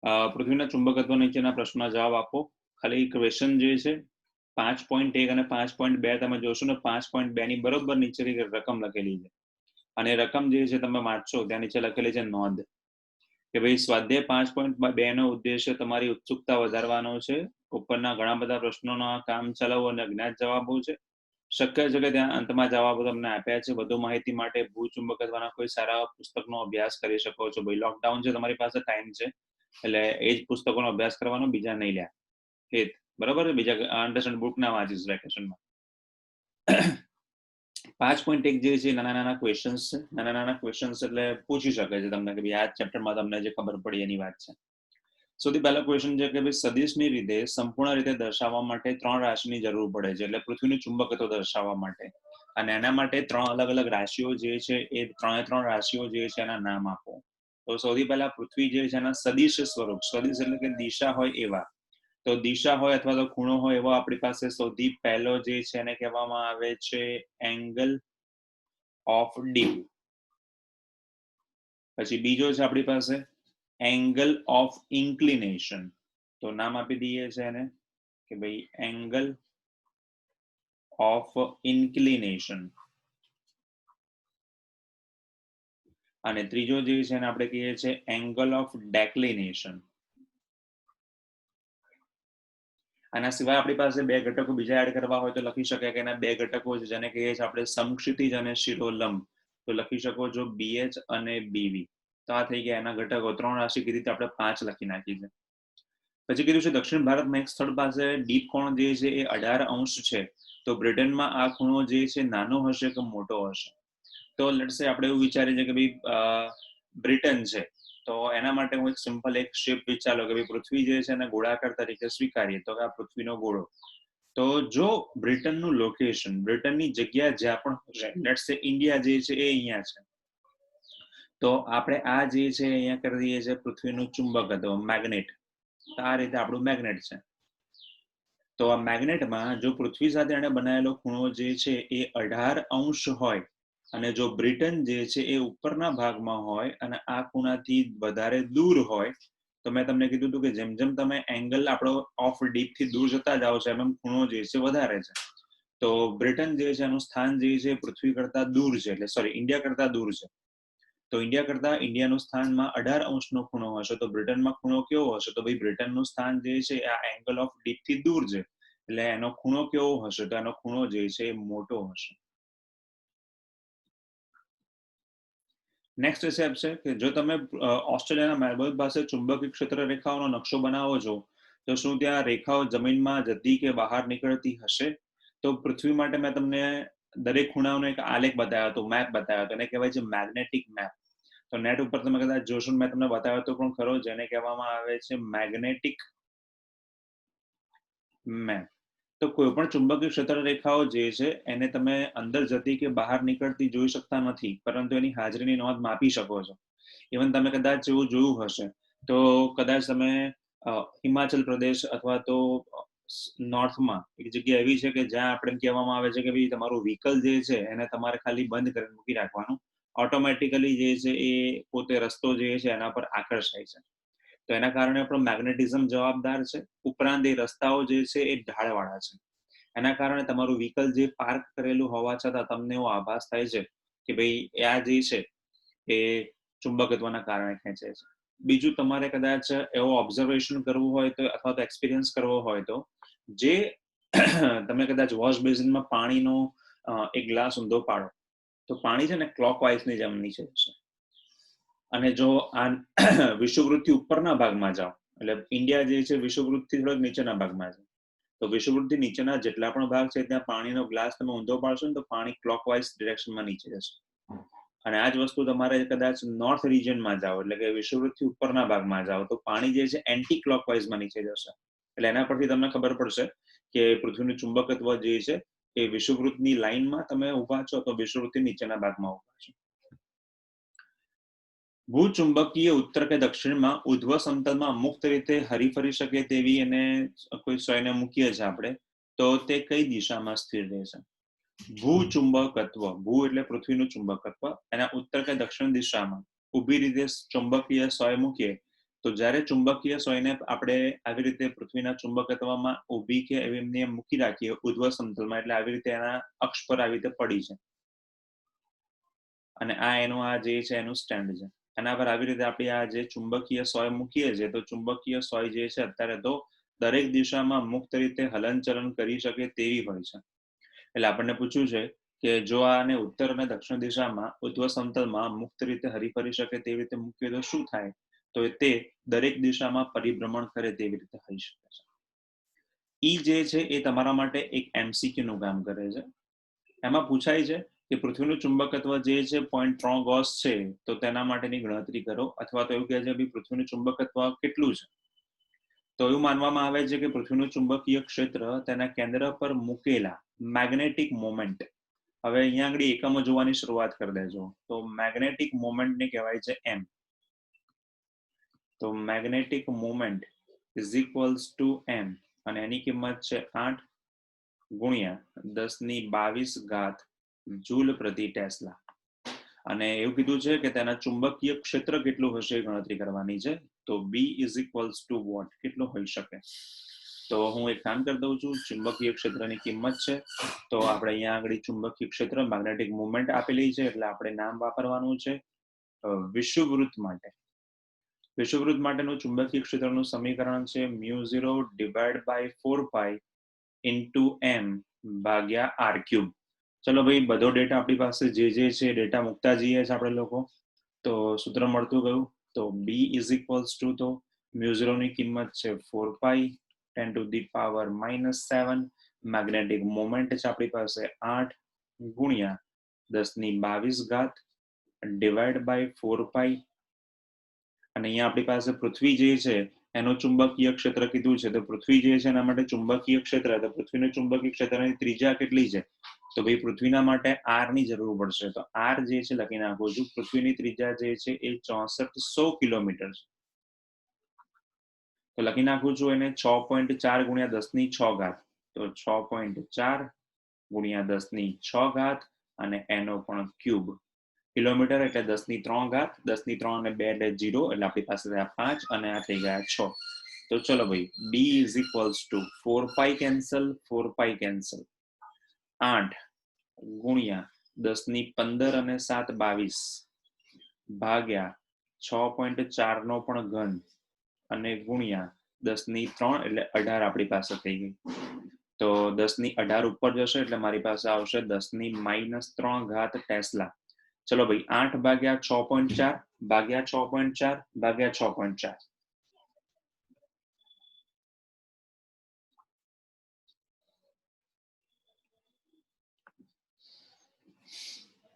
પૃથ્વીના ચુંબકત્વ નીચેના પ્રશ્નના જવાબ આપો. ખાલી ક્વેશ્ચન જે છે 5.1 અને 5.2 તમે જોશો ને 5.2 ની બરોબર નીચે રકમ લખેલી છે, અને રકમ જે છે તમે વાંચશો ત્યાં નીચે લખેલી છે નોંધ કે ભાઈ સ્વાધ્યાય 5.2 નો ઉદ્દેશ્ય તમારી ઉત્સુકતા વધારવાનો છે. ઉપરના ઘણા બધા પ્રશ્નોના કામ ચલાવો અને અજ્ઞાત જવાબો છે. શક્ય છે કે ત્યાં અંતમાં જવાબો તમને આપ્યા છે. વધુ માહિતી માટે ભૂચુંબકત્વના કોઈ સારા પુસ્તકનો અભ્યાસ કરી શકો છો. ભાઈ લોકડાઉન છે, તમારી પાસે ટાઈમ છે, એટલે એ જ પુસ્તકોનો અભ્યાસ કરવાનો, બીજા નહીં લ્યા. હેત બરોબર, બીજા અંડરસ્ટેન્ડ બુક ના વાંચીશ વેકેશનમાં. 5.1 જે છે નાના નાના ક્વેશ્ચન્સ છે. નાના નાના ક્વેશ્ચન્સ એટલે પૂછી શકે છે તમને કે ભાઈ આ ચેપ્ટરમાં તમને જે ખબર પડી એની વાત છે. સૌથી પહેલો ક્વેશ્ચન છે કે ભાઈ સદિશની રીતે સંપૂર્ણ રીતે દર્શાવવા માટે 3 રાશિની જરૂર પડે છે, એટલે પૃથ્વીનું ચુંબકત્વ દર્શાવવા માટે. અને એના માટે 3 અલગ અલગ રાશિઓ જે છે એ 3 રાશિઓ જે છે એના નામ આપો. તો સૌથી પહેલા પૃથ્વી જે છે એના સદિશ સ્વરૂપ, સદિશ એટલે કે દિશા હોય એવા, તો દિશા હોય અથવા તો ખૂણો હોય એવો આપણી પાસે સૌથી પહેલો જે છે એને કહેવામાં આવે છે એંગલ ઓફ ડીપ. પછી બીજો છે આપણી પાસે એંગલ ઓફ ઇન્ક્લિનેશન, તો નામ આપી દઈએ છે એને કે ભાઈ એંગલ ઓફ ઇન્ક્લિનેશન. અને ત્રીજો જે છે એને આપણે કહીએ છીએ એંગલ ઓફ ડેક્લિનેશન. આના સિવાય આપણી પાસે 2 ઘટકો બીજા એડ કરવા હોય તો લખી શકાય કે એના 2 ઘટકો છે જેને કહીએ છીએ આપણે સમક્ષિતિજ અને શિરોલંબ. તો લખી શકો છો BH અને BV. તો આ થઈ ગયા એના ઘટકો. 3 રાશિ કીધી તો આપણે 5 લખી નાખી છે. પછી કીધું છે દક્ષિણ ભારતમાં એક સ્થળ પાસે ડીપ કોણ જે છે એ 18° છે, તો બ્રિટનમાં આ ખૂણો જે છે નાનો હશે કે મોટો હશે? તો લેટ્સ સે આપણે એવું વિચારીએ કે ભાઈ બ્રિટન છે, તો એના માટે હું એક સિમ્પલ એક શેપ વિચારો કે ભાઈ પૃથ્વી જે છે એને ગોળાકાર તરીકે સ્વીકારીએ તો કે આ પૃથ્વીનો ગોળો. તો જો બ્રિટનનું લોકેશન, બ્રિટનની જગ્યા જ્યાં પણ હશે, લેટ્સ સે ઇન્ડિયા જે છે એ અહીંયા છે, તો આપણે આ જે છે અહીંયા કરી દઈએ છીએ પૃથ્વીનું ચુંબકત્વ, મેગ્નેટ. આ રીતે આપણું મેગ્નેટ છે. તો આ મેગ્નેટમાં જો પૃથ્વી સાથે એને બનાવેલો ખૂણો જે છે એ 18° હોય, અને જો બ્રિટન જે છે એ ઉપરના ભાગમાં હોય અને આ ખૂણાથી વધારે દૂર હોય, તો મેં તમને કીધું હતું કે જેમ જેમ તમે એંગલ આપણો ઓફ ડીપ થી દૂર જતા જાઓ છો એમ ખૂણો જે છે વધારે છે. તો બ્રિટન જે છે એનું સ્થાન જે છે પૃથ્વી કરતા દૂર છે, એટલે સોરી ઇન્ડિયા કરતા દૂર છે. તો ઇન્ડિયાનું સ્થાનમાં 18° ખૂણો હશે, તો બ્રિટનમાં ખૂણો કેવો હશે? તો ભાઈ બ્રિટનનું સ્થાન જે છે આ એંગલ ઓફ ડીપ થી દૂર છે, એટલે એનો ખૂણો કેવો હશે? તો એનો ખૂણો જે છે એ મોટો હશે. નેક્સ્ટ સ્ટેપ છે કે જો તમે ઓસ્ટ્રેલિયાના મેલબોર્ન પાસે ચુંબકીય ક્ષેત્ર રેખાઓનો નકશો બનાવો છો, તો શું ત્યાં રેખાઓ જમીનમાં જતી કે બહાર નીકળતી હશે? તો પૃથ્વી માટે મેં તમને દરેક ખૂણાઓનો એક આલેખ બતાવ્યો હતો, મેપ બતાવ્યો હતો, એને કહેવાય છે મેગ્નેટિક મેપ. તો નેટ ઉપર તમે કદાચ જોશો, મેં તમને બતાવ્યો હતો પણ ખરો, જેને કહેવામાં આવે છે મેગ્નેટિક મેપ. તો કોઈ પણ ચુંબકીય ક્ષેત્ર રેખાઓ જે છે એને તમે અંદર જતી કે બહાર નીકળતી જોઈ શકતા નથી, પરંતુ એની હાજરીની નોંધ માપી શકો છો. ઇવન તમે કદાચ એવું જોયું હશે તો કદાચ તમે હિમાચલ પ્રદેશ અથવા તો નોર્થમાં એક જગ્યા એવી છે કે જ્યાં આપણે કહેવામાં આવે છે કે ભાઈ તમારું વ્હીકલ જે છે એને તમારે ખાલી બંધ કરીને મૂકી રાખવાનું, ઓટોમેટિકલી જે છે એ પોતે રસ્તો જે છે એના પર આકર્ષાય છે. તો એના કારણે પણ મેગ્નેટિઝમ જવાબદાર છે. ઉપરાંત એ રસ્તાઓ જે છે એ ઢાળવાળા છે, એના કારણે તમારું વ્હીકલ જે પાર્ક કરેલું હોવા છતાં તમને એવો આભાસ થાય છે કે ભાઈ આ જે છે એ ચુંબકત્વના કારણે ખેંચે છે. બીજું તમારે કદાચ એવો ઓબ્ઝર્વેશન કરવું હોય તો અથવા તો એક્સપિરિયન્સ કરવો હોય તો જે તમે કદાચ વોશ બેસિનમાં પાણીનો એક ગ્લાસ ઊંધો પાડો, તો પાણી છે ને ક્લોકવાઇઝની જેમ નીચે જશે. અને જો આ વિષુવવૃત્તથી ઉપરના ભાગમાં જાઓ, એટલે ઇન્ડિયા જે છે વિષુવવૃત્તથી થોડોક નીચેના ભાગમાં છે, તો વિષુવવૃત્તથી નીચેના જેટલા પણ ભાગ છે ત્યાં પાણીનો ગ્લાસ તમે ઊંધો પાડશો ને તો પાણી ક્લોકવાઇઝ ડિરેક્શનમાં નીચે જશે. અને આ જ વસ્તુ તમારે કદાચ નોર્થ રિજનમાં જાઓ, એટલે કે વિષુવવૃત્તથી ઉપરના ભાગમાં જાઓ, તો પાણી જે છે એન્ટી ક્લોકવાઇઝમાં નીચે જશે. એટલે એના પરથી તમને ખબર પડશે કે પૃથ્વીનું ચુંબકત્વ જે છે એ વિષુવવૃત્તની લાઈનમાં તમે ઉભા છો તો વિષુવવૃત્તથી નીચેના ભાગમાં ઉભા છો. ભૂચુંબકીય ઉત્તર કે દક્ષિણમાં ઉધ્વ સમતલમાં મુક્ત રીતે હરીફરી શકે તેવી એને કોઈ સોયને મૂકીએ છીએ આપણે, તો તે કઈ દિશામાં સ્થિર રહેશે? ભૂચુંબકત્વ, ભૂ એટલે પૃથ્વીનું ચુંબકત્વ, એના ઉત્તર કે દક્ષિણ દિશામાં ઊભી રીતે ચુંબકીય સોય મૂકીએ તો જ્યારે ચુંબકીય સોયને આપણે આવી રીતે પૃથ્વીના ચુંબકત્વમાં ઊભી કે એમને મૂકી રાખીએ ઉધ્વ સમતલમાં, એટલે આવી રીતે એના અક્ષ પર આવી રીતે પડી છે, અને આ એનું આ જે છે એનું સ્ટેન્ડ છે. એના પર આવી રીતે આપણે આ જે ચુંબકીય સોય મૂકીએ છીએ, તો ચુંબકીય સોય જે છે અત્યારે તો દરેક દિશામાં મુક્ત રીતે હલનચલન કરી શકે તેવી હોય છે. એટલે આપણને પૂછ્યું છે કે જો આને ઉત્તર અને દક્ષિણ દિશામાં ઉધ્વ સમતલમાં મુક્ત રીતે હરીફરી શકે તેવી રીતે મૂકીએ તો શું થાય? તો તે દરેક દિશામાં પરિભ્રમણ કરે તેવી રીતે થઈ શકે છે. ઈ જે છે એ તમારા માટે એક એમસીક્યુ નું કામ કરે છે. એમાં પૂછાય છે કે પૃથ્વીનું ચુંબકત્વ જે છે 0.3 ગોસ છે, તો તેના માટેની ગણતરી કરો, અથવા તો એવું કહે છે કે પૃથ્વીનું ચુંબકત્વ કેટલું છે. તો એવું માનવામાં આવે છે કે પૃથ્વીનું ચુંબકીય ક્ષેત્ર તેના કેન્દ્ર પર મૂકેલા મેગ્નેટિક મોમેન્ટ, હવે અહીંયા આગળ એકમો જોવાની શરૂઆત કરી દેજો. તો મેગ્નેટિક મોમેન્ટ ને કહેવાય છે એમ. તો magnetic moment is equals to M, અને એની કિંમત છે 8 ગુણ્યા 1022 જૂલ પ્રતિ ટેસ્લા. અને એવું કીધું છે કે તેના ચુંબકીય ક્ષેત્ર કેટલું હશે એ ગણતરી કરવાની છે. તો b is equals to what, કેટલું હોઈ શકે? તો હું એક કામ કરી દઉં છું, ચુંબકીય ક્ષેત્રની કિંમત છે, તો આપણે અહીંયા આગળ ચુંબકીય ક્ષેત્ર મેગ્નેટિક મુવમેન્ટ આપેલી છે, એટલે આપણે નામ વાપરવાનું છે વિષુવવૃત્ત માટે. વિષુવવૃત્ત માટેનું ચુંબકીય ક્ષેત્રનું સમીકરણ છે μ0 ડિવાઇડ બાય 4 ઇન્ટુ m ભાગ્યા r ક્યુબ. ચલો ભાઈ, બધો ડેટા આપણી પાસે જે છે ડેટા મૂકતા જઈએ છે આપણે લોકો. તો સૂત્ર મળતું ગયું. તો b ઇઝ ઇક્વલ્સ ટુ, તો μ0 ની કિંમત છે 4 10 to the power -7, magnetic moment છે આપણી પાસે 8 ગુણ્યા 1022 ડિવાઇડ બાય 4 અને અહીંયા આપણી પાસે પૃથ્વી જે છે એનું ચુંબકીય ક્ષેત્ર કીધું છે. તો પૃથ્વી જે છે એના માટે ચુંબકીય ક્ષેત્ર, તો પૃથ્વીનું ચુંબકીય ક્ષેત્રની ત્રિજ્યા કેટલી છે? તો ભાઈ પૃથ્વીના માટે r ની જરૂર પડશે. તો r જે છે લખી નાખું છું. પૃથ્વીની ત્રિજ્યા જે છે એ 6400 કિલોમીટર છે. તો લખી નાખું છું એને 6.4 ગુણ્યા 10⁶. તો 6.4 ગુણ્યા 10⁶ અને એનો પણ ક્યુબ. કિલોમીટર એટલે 10⁻³ 10⁻³ અને 2 એટલે 0, એટલે આપણી પાસે 5 અને આ થઈ ગયા 6. તો ચલો ભાઈ, b is equals two 4 cancel 4 cancel 8 ગુણ્યા 10⁻15 અને 7 22 ભાગ્યા 6.4 નો પણ ઘન અને ગુણ્યા 10⁻³ એટલે 18 આપણી પાસે થઈ ગઈ. તો 10⁻18 ઉપર જશે એટલે મારી પાસે આવશે 10⁻³ ટેસ્લા. ચલો ભાઈ, 8 ભાગ્યા 6.4 ભાગ્યા 6.4 ભાગ્યા 6.4.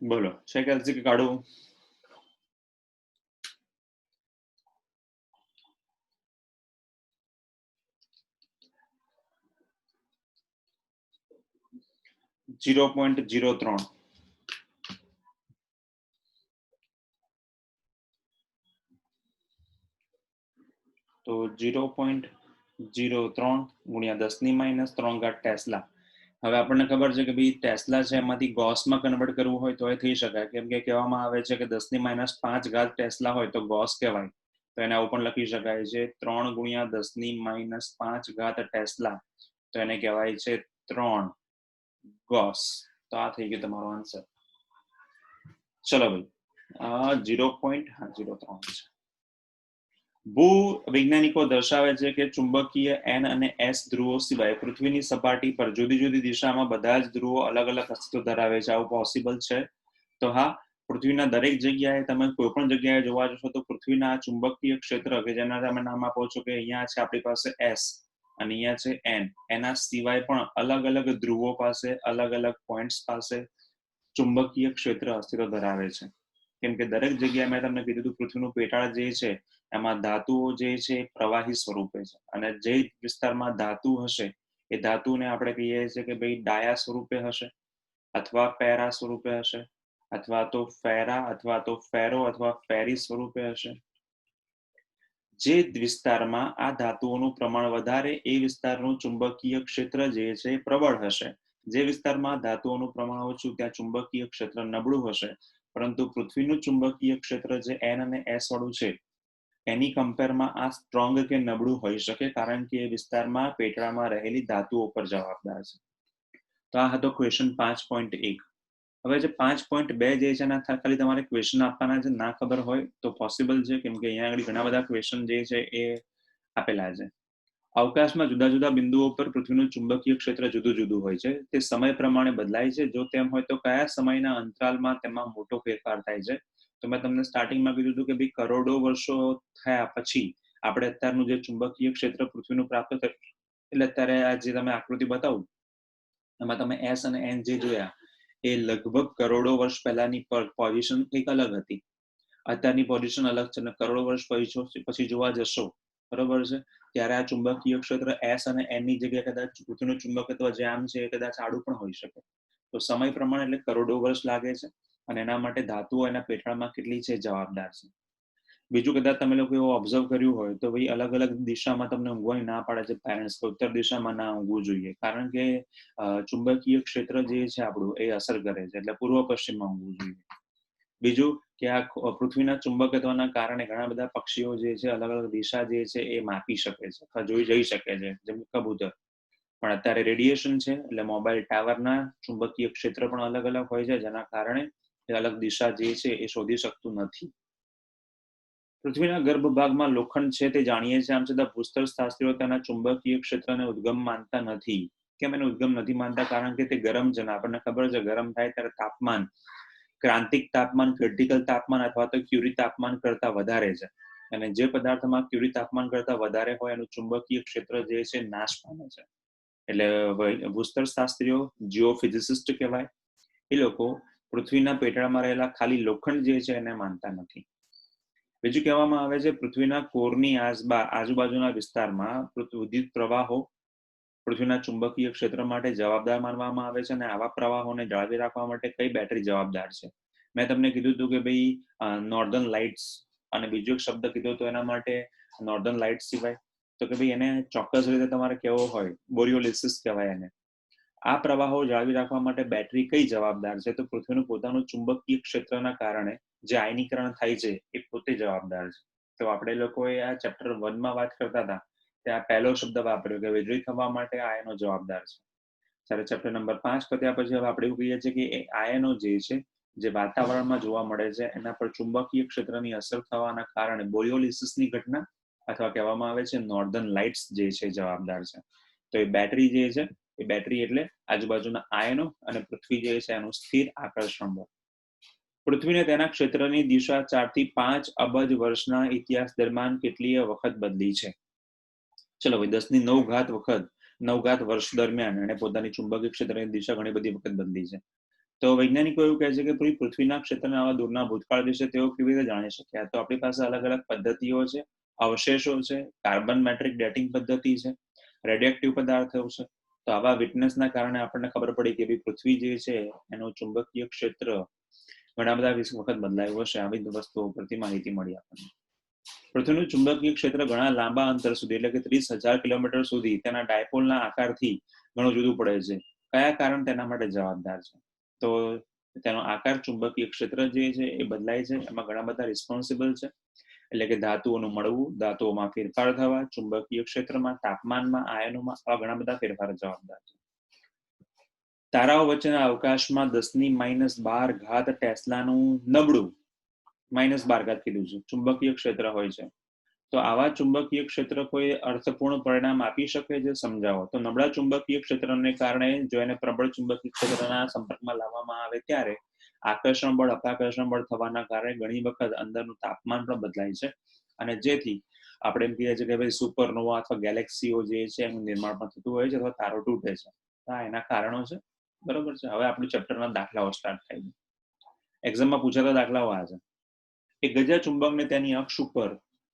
બોલો, છે કેલ્સી કે કાઢું? .03. તો 0.03 ગુણ્યા 10⁻³ ટેસ્લા. હવે આપણને ખબર છે કે ભાઈ ટેસ્લા છે એમાંથી ગોસમાં કન્વર્ટ કરવું હોય તો એ થઈ શકાય, કેમ કે કહેવામાં આવે છે કે 10⁻5 ટેસ્લા હોય તો ગોસ કહેવાય. તો એને આવું પણ લખી શકાય છે 3 ગુણ્યા 10⁻5 ટેસ્લા, તો એને કહેવાય છે 3 ગોસ. તો આ થઈ ગયો તમારો આન્સર. ચલો ભાઈ, 0.03 છે. ભૂ વૈજ્ઞાનિકો દર્શાવે છે કે ચુંબકીય N અને S ધ્રુવો સિવાય પૃથ્વીની સપાટી પર જુદી જુદી દિશામાં બધા જ ધ્રુવો અલગ અલગ અસ્તિત્વ ધરાવે છે. આવું પોસિબલ છે? તો હા, પૃથ્વીના દરેક જગ્યાએ તમે કોઈ પણ જગ્યાએ જોવા જશો તો પૃથ્વીના ચુંબકીય ક્ષેત્ર કે જેના તમે નામ આપો છો કે અહીંયા છે આપણી પાસે S અને અહીંયા છે N, એના સિવાય પણ અલગ અલગ ધ્રુવો પાસે અલગ અલગ પોઈન્ટ્સ પાસે ચુંબકીય ક્ષેત્ર અસ્તિત્વ ધરાવે છે. કેમ કે દરેક જગ્યાએ મેં તમને કીધું હતું પૃથ્વીનું પેટાળ જે છે એમાં ધાતુઓ જે છે પ્રવાહી સ્વરૂપે છે, અને જે વિસ્તારમાં ધાતુ હશે એ ધાતુને આપણે કહીએ છીએ કે ભાઈ ડાયા સ્વરૂપે હશે, અથવા પેરા સ્વરૂપે હશે, અથવા તો ફેરા, અથવા તો ફેરો અથવા ફેરી સ્વરૂપે હશે. જે વિસ્તારમાં આ ધાતુઓનું પ્રમાણ વધારે એ વિસ્તારનું ચુંબકીય ક્ષેત્ર જે છે પ્રબળ હશે. જે વિસ્તારમાં ધાતુઓનું પ્રમાણ ઓછું ત્યાં ચુંબકીય ક્ષેત્ર નબળું હશે. પરંતુ પૃથ્વીનું ચુંબકીય ક્ષેત્ર જે N અને S વાળું છે એની કમ્પેરમાં આ સ્ટ્રોંગ કે નબળું હોઈ શકે, કારણ કે એ વિસ્તારમાં પેટળામાં રહેલી ધાતુઓ પર જવાબદાર છે. તો આ હતો ક્વેશ્ચન 5.1. હવે જે 5.2 જે છે એના ખાલી તમારે ક્વેશ્ચન આપવાના છે, ના ખબર હોય તો પોસિબલ છે, કેમ કે અહીંયા આગળ ઘણા બધા ક્વેશ્ચન જે છે એ આપેલા છે. અવકાશમાં જુદા જુદા બિંદુઓ પર પૃથ્વીનું ચુંબકીય ક્ષેત્ર જુદું જુદું હોય છે. તે સમય પ્રમાણે બદલાય છે. જો તેમ હોય તો કયા સમયના અંતરાલમાં તેમાં મોટો ફેરફાર થાય છે? તો મેં તમને સ્ટાર્ટિંગમાં કીધું હતું કે ભાઈ કરોડો વર્ષો થયા પછી આપણે અત્યારનું જે ચુંબકીય ક્ષેત્ર પૃથ્વીનું પ્રાપ્ત થયું, એટલે અત્યારે આ જે તમે આકૃતિ બતાવું એમાં તમે S અને N જે જોયા એ લગભગ કરોડો વર્ષ પહેલાની પોઝિશન એક અલગ હતી. અત્યારની પોઝિશન અલગ છે, અને કરોડો વર્ષ પછી જોવા જશો, બરોબર છે, ત્યારે આ ચુંબકીય ક્ષેત્ર S અને N ની જગ્યાએ કદાચ પૃથ્વીનું ચુંબકત્વ જે આમ છે એ કદાચ આડું પણ હોઈ શકે. તો સમય પ્રમાણે એટલે કરોડો વર્ષ લાગે છે, અને એના માટે ધાતુઓ એના પેટળામાં કેટલી છે જવાબદાર છે. બીજું કદાચ તમે લોકો એવું ઓબ્ઝર્વ કર્યું હોય તો ભાઈ અલગ અલગ દિશામાં તમને ઊંઘવાની ના પાડે છે પેરેન્ટ્સ, ઉત્તર દિશામાં ના ઊંઘવું જોઈએ, કારણ કે ચુંબકીય ક્ષેત્ર જે છે આપણું એ અસર કરે છે, એટલે પૂર્વ પશ્ચિમમાં ઊંઘવું જોઈએ. બીજું કે આ પૃથ્વીના ચુંબકત્વના કારણે ઘણા બધા પક્ષીઓ જે છે અલગ અલગ દિશા જે છે એ માપી શકે છે અથવા જોઈ જઈ શકે છે, જેમ કે કબૂતર. પણ અત્યારે રેડિયેશન છે, એટલે મોબાઈલ ટાવરના ચુંબકીય ક્ષેત્ર પણ અલગ અલગ હોય છે, જેના કારણે એ અલગ દિશા જે છે એ શોધી શકતું નથી. પૃથ્વીના ગર્ભભાગમાં લોખંડ છે તે જાણીએ છીએ, આમ છતાં ભૂસ્તરશાસ્ત્રીઓ તેના ચુંબકીય ક્ષેત્રને ઉદ્ગમ માનતા નથી. કેમ એને ઉદ્ગમ નથી માનતા? કારણ કે તે ગરમ છે, આપણને ખબર છે ગરમ થાય ત્યારે તાપમાન ક્રાંતિક તાપમાન, ક્રિટિકલ તાપમાન અથવા તો ક્યુરી તાપમાન કરતા વધારે છે, અને જે પદાર્થમાં ક્યુરી તાપમાન કરતા વધારે હોય એનું ચુંબકીય ક્ષેત્ર જે છે નાશ પામે છે. એટલે ભૂસ્તરશાસ્ત્રીઓ, જીઓફિઝિસિસ્ટ કહેવાય, એ લોકો પૃથ્વીના પેટાળમાં રહેલા ખાલી લોખંડ જે છે એને માનતા નથી. બીજું કહેવામાં આવે છે પૃથ્વીના કોરની આજુબાજુના વિસ્તારમાં વિદ્યુત પ્રવાહો પૃથ્વીના ચુંબકીય ક્ષેત્ર માટે જવાબદાર માનવામાં આવે છે, અને આવા પ્રવાહોને જાળવી રાખવા માટે કઈ બેટરી જવાબદાર છે? મેં તમને કીધું હતું કે ભાઈ નોર્ધન લાઇટ્સ, અને બીજો એક શબ્દ કીધો હતો એના માટે નોર્ધન લાઇટ્સ સિવાય, તો કે ભાઈ એને ચોક્કસ રીતે તમારે કેવો હોય, બોરિયોલિસિસ કહેવાય એને. આ પ્રવાહો જાળવી રાખવા માટે બેટરી કઈ જવાબદાર છે? તો પૃથ્વીનું પોતાનું ચુંબકીય ક્ષેત્રના કારણે જે આયનીકરણ થાય છે એ પોતે જવાબદાર છે. તો આપણે લોકોએ આ ચેપ્ટર 1 માં વાત કરતા હતા ત્યાં પહેલો શબ્દ વાપર્યો કે વીજળી થવા માટે આયનો જવાબદાર છે. જ્યારે ચેપ્ટર નંબર 5 પત્યા પછી હવે આપણે એવું કહીએ છીએ કે આયનો જે છે જે વાતાવરણમાં જોવા મળે છે એના પર ચુંબકીય ક્ષેત્રની અસર થવાના કારણે બોરિયોલિસિસની ઘટના અથવા કહેવામાં આવે છે નોર્ધન લાઇટ્સ જે છે જવાબદાર છે. તો એ બેટરી જે છે એ બેટરી એટલે આજુબાજુના આયનો અને પૃથ્વી જે છે એનું સ્થિર આકર્ષણ બળ. પૃથ્વીને તેના ક્ષેત્રની દિશા 4 થી 5 અબજ વર્ષના ઇતિહાસ દરમિયાન કેટલીય વખત બદલી છે? ચલો ભાઈ 10 ની 9 ઘાત વખત 9 ઘાત વર્ષ દરમિયાન એને પોતાની ચુંબકીય ક્ષેત્રની દિશા ઘણી બધી વખત બદલી છે. તો વૈજ્ઞાનિકો એવું કહે છે કે પૃથ્વીના ક્ષેત્રના આવા દૂરના ભૂતકાળ વિશે તેઓ કેવી રીતે જાણી શક્યા? તો આપણી પાસે અલગ અલગ પદ્ધતિઓ છે, અવશેષો છે, કાર્બન મેટ્રિક ડેટિંગ પદ્ધતિ છે, રેડિયોએક્ટિવ પદાર્થો છે. તો આવા વિટનેસના કારણે આપણને ખબર પડી કે પૃથ્વી જે છે એનું ચુંબકીય ક્ષેત્ર ઘણા બધા વખત બદલાયું હશે. આવી વસ્તુઓ પરથી માહિતી મળી આપણને. પૃથ્વીનું ચુંબકીય ક્ષેત્ર ઘણા લાંબા અંતર સુધી એટલે કે 30,000 કિલોમીટર સુધી તેના ડાયપોલના આકારથી ઘણું જુદું પડે છે. કયા કારણ તેના માટે જવાબદાર છે? તો તેનો આકાર, ચુંબકીય ક્ષેત્ર જે છે એ બદલાય છે, એમાં ઘણા બધા રિસ્પોન્સિબલ છે, એટલે કે ધાતુઓનું મળવું, ધાતુઓમાં ફેરફાર થવા, ચુંબકીય ક્ષેત્રમાં, તાપમાનમાં, આયનોમાં, આવા ઘણા બધા ફેરફાર જવાબદાર છે. તારાઓ વચ્ચેના અવકાશમાં 10⁻12 ઘાત ટેસ્લાનું નબળું -12 કીધું છે ચુંબકીય ક્ષેત્ર હોય છે. તો આવા ચુંબકીય ક્ષેત્ર કોઈ અર્થપૂર્ણ પરિણામ આપી શકે છે? સમજાવો. તો નબળા ચુંબકીય ક્ષેત્રને કારણે જો એને પ્રબળ ચુંબકીય ક્ષેત્રના સંપર્કમાં લાવવામાં આવે ત્યારે આકર્ષણ બળ, અપાકર્ષણ બળ થવાના કારણે ઘણી વખત અંદરનું તાપમાન પણ બદલાય છે, અને જેથી આપણે એમ કહીએ છીએ કે ભાઈ સુપરનોવા અથવા ગેલેક્સીઓ જે છે એનું નિર્માણ પણ થતું હોય છે અથવા તારો તૂટે છે. હા, એના કારણો છે, બરોબર છે. હવે આપણું ચેપ્ટરના દાખલાઓ સ્ટાર્ટ થાય છે. એક્ઝામમાં પૂછાતા દાખલાઓ આ છે. એક ગજા ચુંબકને તેની અક્ષ ઉપર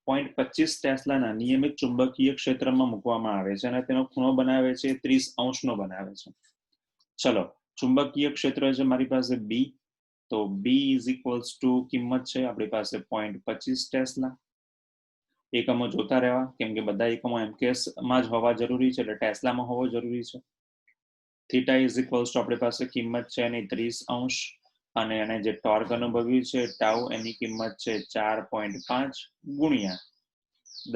0.25 ટેસ્લાના નિયમિત ચુંબકીય ક્ષેત્રમાં મૂકવામાં આવે છે અને તેનો ખૂણો બનાવે છે 30° બનાવે છે. ચલો, ચુંબકીય ક્ષેત્ર છે મારી પાસે બી, તો બી ઇઝ ઇક્વલ્સ ટુ કિંમત છે આપણી પાસે 0.25 ટેસ્લા. એકમો જોતા રહેવા, કેમ કે બધા એકમો એમકેએસમાં જ હોવા જરૂરી છે, એટલે ટેસ્લામાં હોવો જરૂરી છે. થીટા ઇઝ ઇક્વલ્સ ટુ આપણી પાસે કિંમત છે એની 30°, અને એને જે ટોર્ક અનુભવ્યું છે ટાઉ, એની કિંમત છે 4.5 ગુણ્યા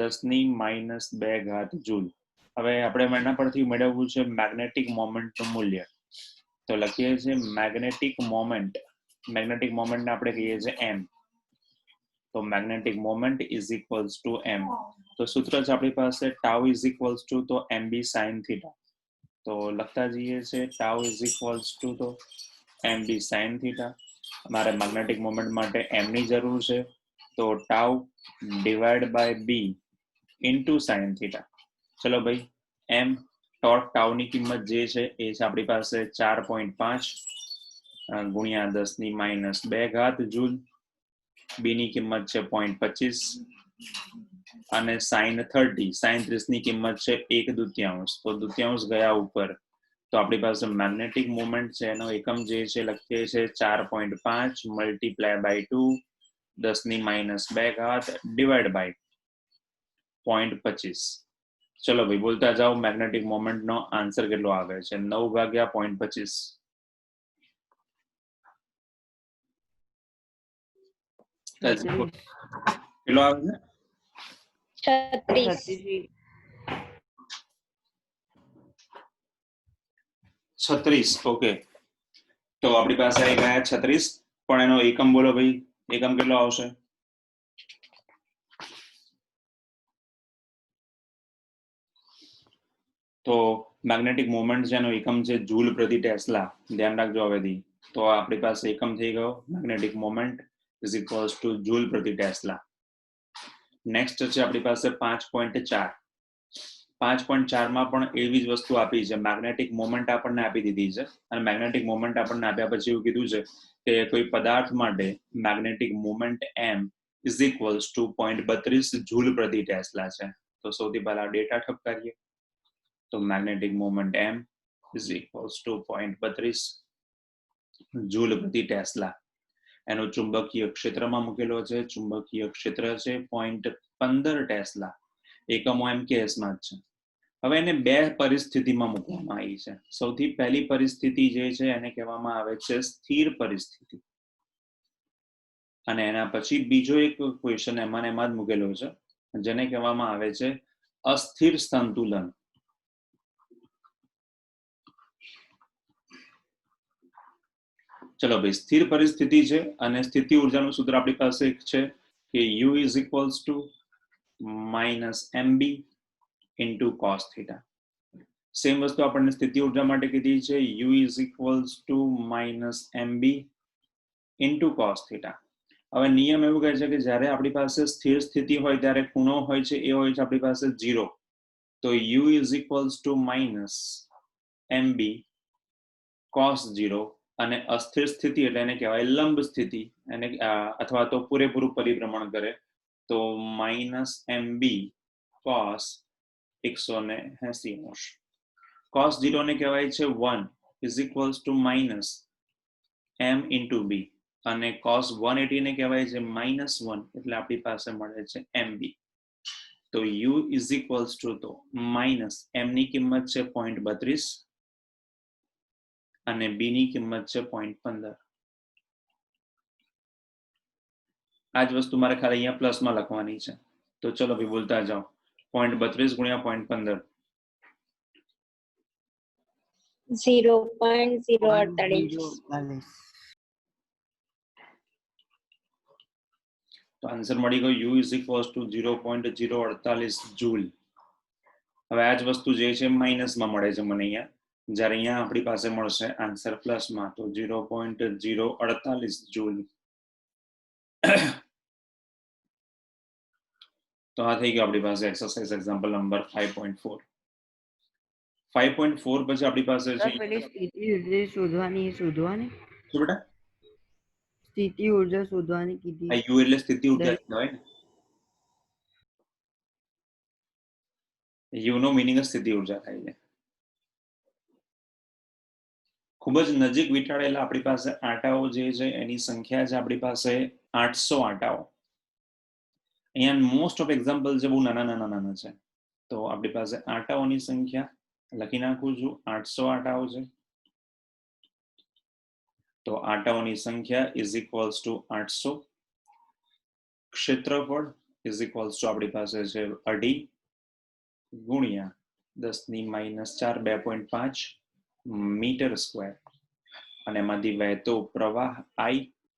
10⁻² જૂલ. હવે આપણે એના પરથી મેળવવું છે મેગ્નેટિક મોમેન્ટનું મૂલ્ય. તો લખીએ છીએ મેગ્નેટિક મોમેન્ટને આપણે કહીએ છીએ m. તો magnetic moment is equals to m. તો સૂત્ર છે આપણી પાસે ટાઉ ઇઝ ઇક્વલ્સ ટુ તો mb sin થીટા. તો લખતા જઈએ છે ટાઉ ઇઝ ઇક્વલ્સ ટુ તો mb sin થીટા. અમારે મેગ્નેટિક મોમેન્ટ માટે m ની જરૂર છે, તો tau divide by b into sin theta. ચલો ભાઈ, m ટોર્ક ટાઉની કિંમત જે છે એ છે આપણી પાસે 4.5 ગુણ્યા 10⁻² જૂલ. b ની કિંમત છે 0.25 અને sin 30 ની કિંમત છે 1/2. તો દુત્યાંશ ગયા ઉપર, તો આપણી પાસે મેગ્નેટિક મોમેન્ટ છે એનો એકમ જે છે લખીએ છે 4.5 મલ્ટીપ્લાય બાય 2 10⁻² ડિવાઈડ બાય 0.25. ચલો ભાઈ બોલતા જાઓ, મેગ્નેટિક મોમેન્ટ નો આન્સર કેટલો આવે છે? 9 ભાગ્યા 0.25. કેટલો આવે છે? 36. ઓકે, તો આપણી પાસે આવી ગયા 36, પણ એનો એકમ બોલો ભાઈ, એકમ કેટલો આવશે? તો મેગ્નેટિક મોમેન્ટ છે એનો એકમ છે જૂલ પ્રતિ ટેસ્લા. ધ્યાન રાખજો હવેથી. તો આપણી પાસે એકમ થઈ ગયો magnetic moment is equals two joule પ્રતિ ટેસ્લા. નેક્સ્ટ છે આપણી પાસે 5.4. 5.4 માં પણ એવી જ વસ્તુ આપી છે, મેગ્નેટિક મોમેન્ટ આપણને આપી દીધી છે. અને મેગ્નેટિક મોમેન્ટ આપણને આપ્યા પછી એવું કીધું છે કે કોઈ પદાર્થ માટે magnetic moment m is equals two 0.32 joule પ્રતિ ટેસ્લા છે. તો સૌથી પહેલા ડેટા ઠપકારીએ. તો magnetic moment m is equals two 0.32 joule પ્રતિ ટેસ્લા. એનો ચુંબકીય ક્ષેત્રમાં મૂકેલો છે, ચુંબકીય ક્ષેત્ર છે 0.15 ટેસ્લા. એકમો એમકેએસમાં જ છે. હવે એને બે પરિસ્થિતિમાં મૂકવામાં આવી છે. સૌથી પહેલી પરિસ્થિતિ જે છે એને કહેવામાં આવે છે સ્થિર પરિસ્થિતિ, અને એના પછી બીજો એક ક્વેશ્ચન એમાં જ મૂકેલો છે જેને કહેવામાં આવે છે અસ્થિર સંતુલન. ચલો ભાઈ, સ્થિર પરિસ્થિતિ છે અને સ્થિતિ ઉર્જાનું સૂત્ર આપણી પાસે એક છે કે u is equals to -mb into cos theta. Same વસ્તુ આપણને સ્થિતિ ઉર્જા માટે કીધી છે, u is equals to -mb into cos theta. હવે નિયમ એવું કહે છે કે જ્યારે આપણી પાસે સ્થિર સ્થિતિ હોય ત્યારે ખૂણો હોય છે એ હોય છે આપણી પાસે 0. તો u is equals to -mb cos 0. અને અસ્થિર સ્થિતિ એટલે એને કહેવાય લંબ સ્થિતિ, એને અથવા તો પૂરેપૂરું પરિભ્રમણ કરે તો -mb cos 180°. cos 0 ને કહેવાય છે 1 is equals to -m into b, અને cos 180 ને કહેવાય છે -1, એટલે આપણી પાસે મળે છે mb. તો u ઇઝ ઇક્વલ્સ ટુ તો m ની કિંમત છે 0.32 અને b ની કિંમત છે 0.15. આ જ વસ્તુ મારે ખાલી અહીંયા પ્લસમાં લખવાની છે. તો ચલો ભાઈ બોલતા જાઓ, 0.32 ગુણ્યા 0.15 0.048. તો આન્સર મળી ગયો u is equals two 0.048 joule. હવે આ જ વસ્તુ જે છે માઇનસમાં મળે છે મને અહીંયા, જ્યારે અહીંયા આપણી પાસે મળશે આન્સર પ્લસમાં, તો 0.048 જૂલ. તો આ થઈ ગયો આપણી પાસે એક્સરસાઇઝ એક્ઝામ્પલ નંબર 5.4. 5.4 પછી આપણી પાસે છે સ્થિતિ ઉર્જા શોધવાની શું બેટા? સ્થિતિ ઉર્જા શોધવાની કીધી. આ u એટલે સ્થિતિ ઉર્જા કહેવાય ને. u નો મીનિંગ સ્થિતિ ઉર્જા થાય છે. ખૂબ જ નજીક વીંટાળેલા આપણી પાસે આંટાઓ જે છે એની સંખ્યા છે આપણી પાસે 800 આંટાઓ. અહીંયા મોસ્ટ ઓફ એક્ઝામ્પલ છે બહુ નાના છે. તો આપણી પાસે આંટાઓની સંખ્યા લખી નાખું છું, 800 આંટાઓ છે. તો આંટાઓની સંખ્યા ઇઝ ઇક્વલ્સ ટુ 800. ક્ષેત્રફળ ઇઝ ઇક્વલ્સ ટુ આપણી પાસે છે 2.5 ગુણ્યા 10⁻⁴ 2.5 મીટર સ્ક્વેર અને એમાંથી વહેતો પ્રવાહ I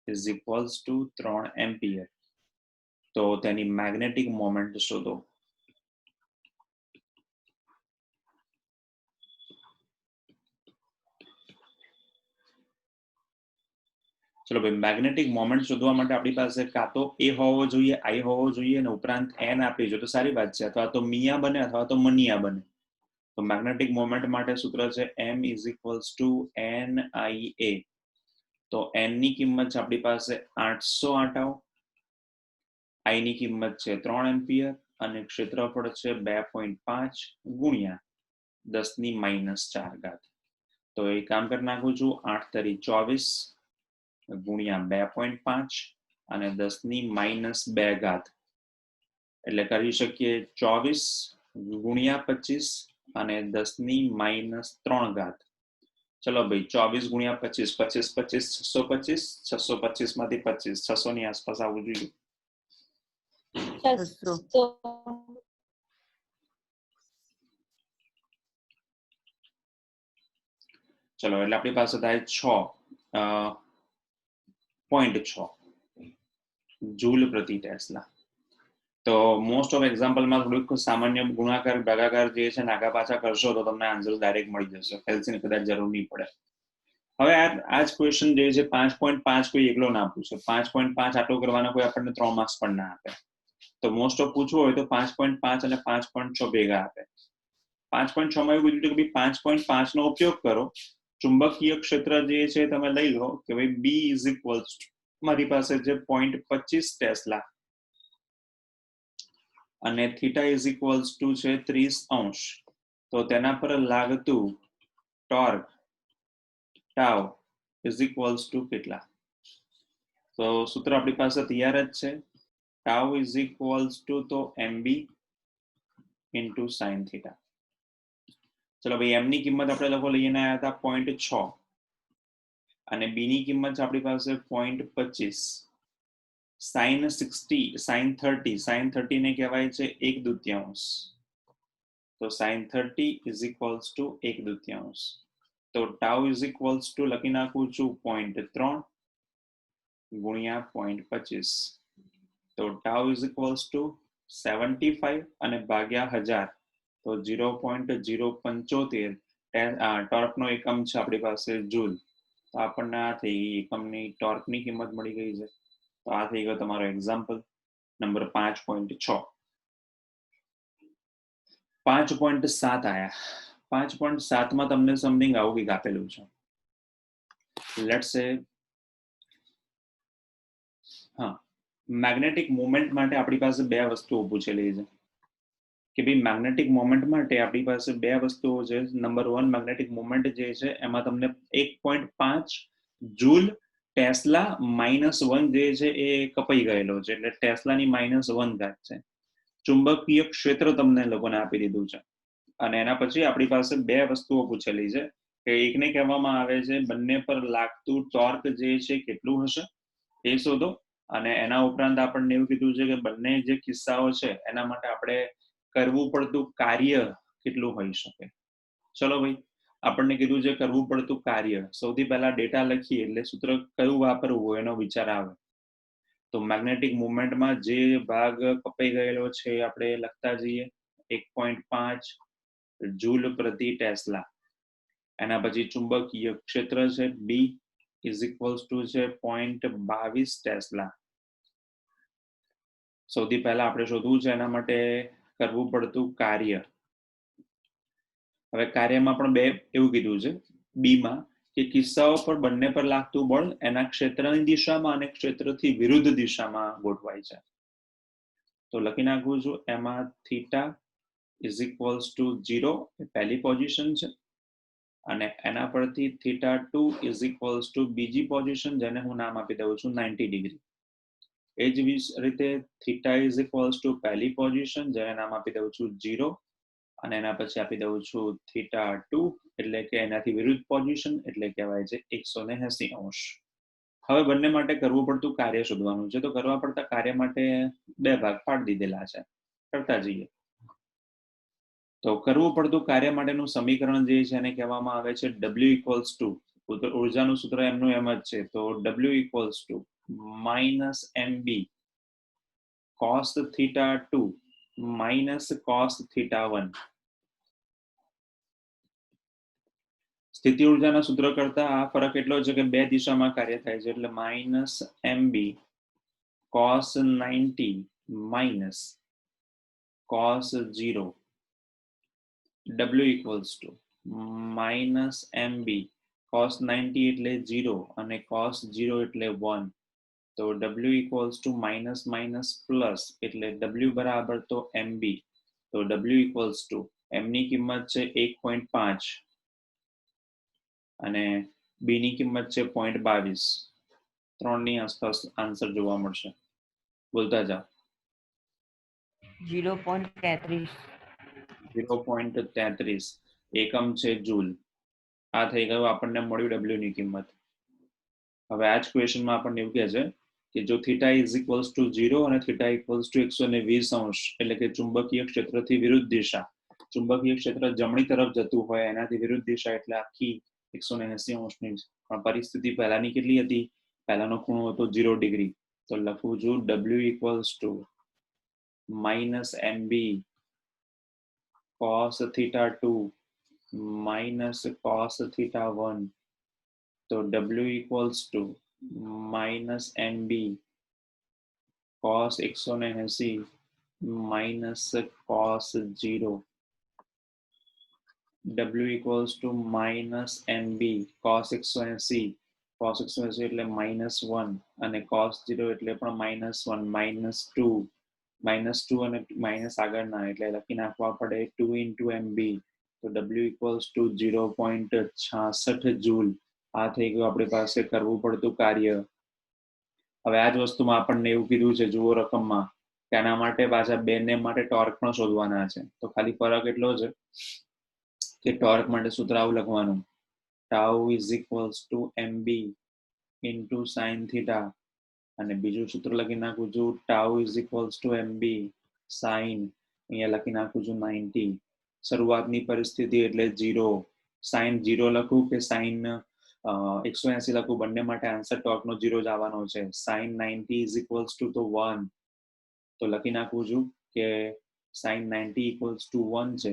is equals two 3 ampere. તો તેની મેગ્નેટિક મોમેન્ટ શોધો. ચલો ભાઈ, મેગ્નેટિક મોમેન્ટ શોધવા માટે આપણી પાસે કાં તો એ હોવો જોઈએ, I હોવો જોઈએ અને ઉપરાંત n આપી છે તો સારી વાત છે, અથવા તો મિયા બને અથવા તો મનિયા બને. તો મેગ્નેટિક મોમેન્ટ માટે સૂત્ર છે m is equals two NIA. તો n ની કિંમત છે આપણી પાસે 800 આંટાઓ, I ની કિંમત છે 3 એમ્પિયર અને ક્ષેત્રફળ છે 2.5 ગુણ્યા 10⁻⁴. તો એ કામ કરી નાખું છું, 8 તરી 24 ગુણ્યા 2.5 અને 10⁻². એટલે કરી શકીએ 24 ગુણ્યા 25 અને 10⁻3. ચલો ભાઈ, 24 ગુણ્યા 25, 25 25 625 માંથી 25 600 ની આસપાસ આવવું જોઈએ. 600. ચલો, એટલે આપણી પાસે થાય 6.6 જૂલ પ્રતિ ટેસ્લા. તો મોસ્ટ ઓફ એક્ઝામ્પલમાં થોડુંક સામાન્ય ગુણાકાર ભાગાકાર જે છે નાગા પાછા કરશો તો તમને આન્સર ડાયરેક્ટ મળી જશે, એલસીની કદાચ જરૂર નહીં પડે. હવે આ જ ક્વેશ્ચન જે છે 5.5 કોઈ એકલો ના પૂછે, 5.5 આટલો કરવાના કોઈ આપણને 3 માર્ક્સ પણ ના આપે. તો મોસ્ટ ઓફ પૂછવું હોય તો 5.5 અને 5.6 ભેગા આપે. 5.6 માં એવું કીધું કે ભાઈ 5.5 નો ઉપયોગ કરો, ચુંબકીય ક્ષેત્ર જે છે તમે લઈ લો કે ભાઈ B ઇઝ ઇક્વલ્સ મારી પાસે છે 0.25 ટેસ્લા અને થીટા ઇઝ ઇક્વલ્સ ટુ છે 30°. તો તેના પર લાગતું torque tau is equals two કેટલા? તો સૂત્ર આપણી પાસે તૈયાર જ છે, ટાઉ ઇઝ ઇક્વલ્સ ટુ તો MB ઇન્ટુ સાઇન થીટા. ચલો ભાઈ, m ની કિંમત આપણે લોકો લઈને આવ્યા હતા 0.6 અને b ની કિંમત છે આપણી પાસે 0.25. સાઇન 60 સાઇન 30 ને કહેવાય છે 1/2. તો સાઇન 30 ઇઝ ઇક્વલ્સ ટુ 1/2. તો ટાઉ ઇઝ ઇક્વલ્સ ટુ લખી નાખું છું 0.3 ગુણ્યા 0.25. તો ટાઉ ઇઝ ઇક્વલ્સ ટુ 75 અને ભાગ્યા 1000 તો 0.075 ટોર્કનો એકમ છે આપણી પાસે જૂલ. તો આપણને આ થઈ ગઈ એકમની ટોર્કની કિંમત મળી ગઈ છે. તો આ થઈ ગયો તમારો એક્ઝામ્પલ નંબર 5.6. 5.7 આયા. 5.7 માં તમને સમથિંગ આવું કંઈક આપેલું છે. લેટ્સ સે હા, મેગ્નેટિક મોમેન્ટ માટે આપણી પાસે બે વસ્તુઓ પૂછેલી છે કે ભાઈ મેગ્નેટિક મોમેન્ટ માટે આપણી પાસે બે વસ્તુઓ છે. નંબર 1 મેગ્નેટિક મોમેન્ટ જે છે એમાં તમને 1.5 જૂલ ટેસ્લા -1 જે છે એ કપાઈ ગયેલો છે, એટલે ટેસ્લાની -1 છે. ચુંબકીય ક્ષેત્ર તમને લોકોને આપી દીધું છે અને એના પછી આપણી પાસે બે વસ્તુઓ પૂછેલી છે કે એકને કહેવામાં આવે છે બંને પર લાગતું ટોર્ક જે છે કેટલું હશે એ શોધો, અને એના ઉપરાંત આપણને એવું કીધું છે કે બંને જે કિસ્સાઓ છે એના માટે આપણે કરવું પડતું કાર્ય કેટલું હોઈ શકે. ચલો ભાઈ, આપણને કીધું છે કરવું પડતું કાર્ય. સૌથી પહેલા ડેટા લખીએ એટલે સૂત્ર કયું વાપરવું એનો વિચાર આવે. તો મેગ્નેટિક મુવમેન્ટમાં જે ભાગ કપાઈ ગયેલો છે આપણે લખતા જઈએ 1.5 જૂલ પ્રતિ ટેસ્લા. એના પછી ચુંબકીય ક્ષેત્ર છે B ઇઝ ઇક્વલ્સ ટુ છે 0.22 ટેસ્લા. સૌથી પહેલા આપણે શોધવું છે એના માટે કરવું પડતું કાર્ય. હવે કાર્યમાં પણ બે એવું કીધું છે બીમાં કે કિસ્સાઓ પર બંને પર લાગતું બળ એના ક્ષેત્રની દિશામાં અને ક્ષેત્રથી વિરુદ્ધ દિશામાં ગોઠવાય છે. તો લખી નાખું છું એમાં થીટા ઇઝ ઇક્વલ્સ ટુ 0 એ પહેલી પોઝિશન છે અને એના પરથી θ2 ઇઝ ઇક્વલ્સ ટુ બીજી પોઝિશન જેને હું નામ આપી દઉં છું 90°. એ જ રીતે થીટા ઇઝ ઇક્વલ્સ ટુ પહેલી પોઝિશન જેને નામ આપી દઉં છું 0 અને એના પછી આપી દઉં છું θ2 એટલે કે એનાથી વિરુદ્ધ પોઝિશન એટલે કહેવાય છે 180°. હવે બંને માટે કરવું પડતું કાર્ય શોધવાનું છે. તો કરવા પડતા કાર્ય માટે બે ભાગ પાડી દીધેલા છે, કરતા જઈએ. તો કરવું પડતું કાર્ય માટેનું સમીકરણ જે છે એને કહેવામાં આવે છે W ઇક્વલ્સ ટુ, ઉર્જાનું સૂત્ર એમનું એમ જ છે. તો W equals to minus MB cos theta 2 minus cos theta 1. સ્થિતિ ઉર્જાના સૂત્ર કરતા આ ફરક એટલો છે કે બે દિશામાં કાર્ય થાય છે, એટલે minus MB cos 90 minus cos 0. W equals to minus MB cos 90 એટલે 0 અને cos 0 એટલે 1. તો W equals to minus minus plus એટલે W બરાબર તો MB. તો W ઇક્વલ્સ ટુ M ની કિંમત છે 1.5 અને B ની કિંમત છે 0.22. 3 ની આસપાસ આન્સર જોવા મળશે. બોલતા જાઓ. 0.33. 0.33 એકમ છે જૂલ. આ થઈ ગયું, આપણને મળ્યું W ની કિંમત. હવે આ જ ક્વેશ્ચનમાં આપણને એવું કહે છે કે જો થીટા ઇઝ ઇક્વલ્સ ટુ 0 અને થીટા ઇક્વલ્સ ટુ 120 એટલે કે ચુંબકીય ક્ષેત્રથી વિરુદ્ધ દિશા, ચુંબકીય ક્ષેત્ર જમણી તરફ જતું હોય એનાથી વિરુદ્ધ દિશા એટલે આખી 180 પણ પરિસ્થિતિ પહેલાની કેટલી હતી? પહેલાનો ખૂણો હતો 0 ડિગ્રી. તો લખું છું W equals to minus MB cos theta 2 minus cos theta 1. તો W equals to minus MB cos 180 minus cos 0. W equals to minus MB cos 180 એટલે -1 અને cos 0 એટલે પણ -1, -2 અને માઇનસ આગળના એટલે લખી નાખવા પડે 2 into MB. તો W equals to 0.66 જૂલ. આ થઈ ગયું આપણી પાસે કરવું પડતું કાર્ય. હવે આ જ વસ્તુમાં આપણને એવું કીધું છે, જુઓ રકમમાં, કે આના માટે પાછા બંને માટે ટોર્ક પણ શોધવાના છે. તો ખાલી ફરક એટલો છે કે ટોર્ક માટે સૂત્ર આવું લખવાનું, tau is equals to MB into sin theta, અને બીજું સૂત્ર લખી નાખું છું tau is equals to MB sin, અહીંયા લખી નાખું છું 90. શરૂઆતની પરિસ્થિતિ એટલે 0. sin 0 લખું કે sin 180 લખું, બંને માટે આન્સર ટોર્કનો 0 જ આવવાનો છે. sin 90 is equals to 1. તો લખી નાખું છું કે sin 90 equals to 1 છે.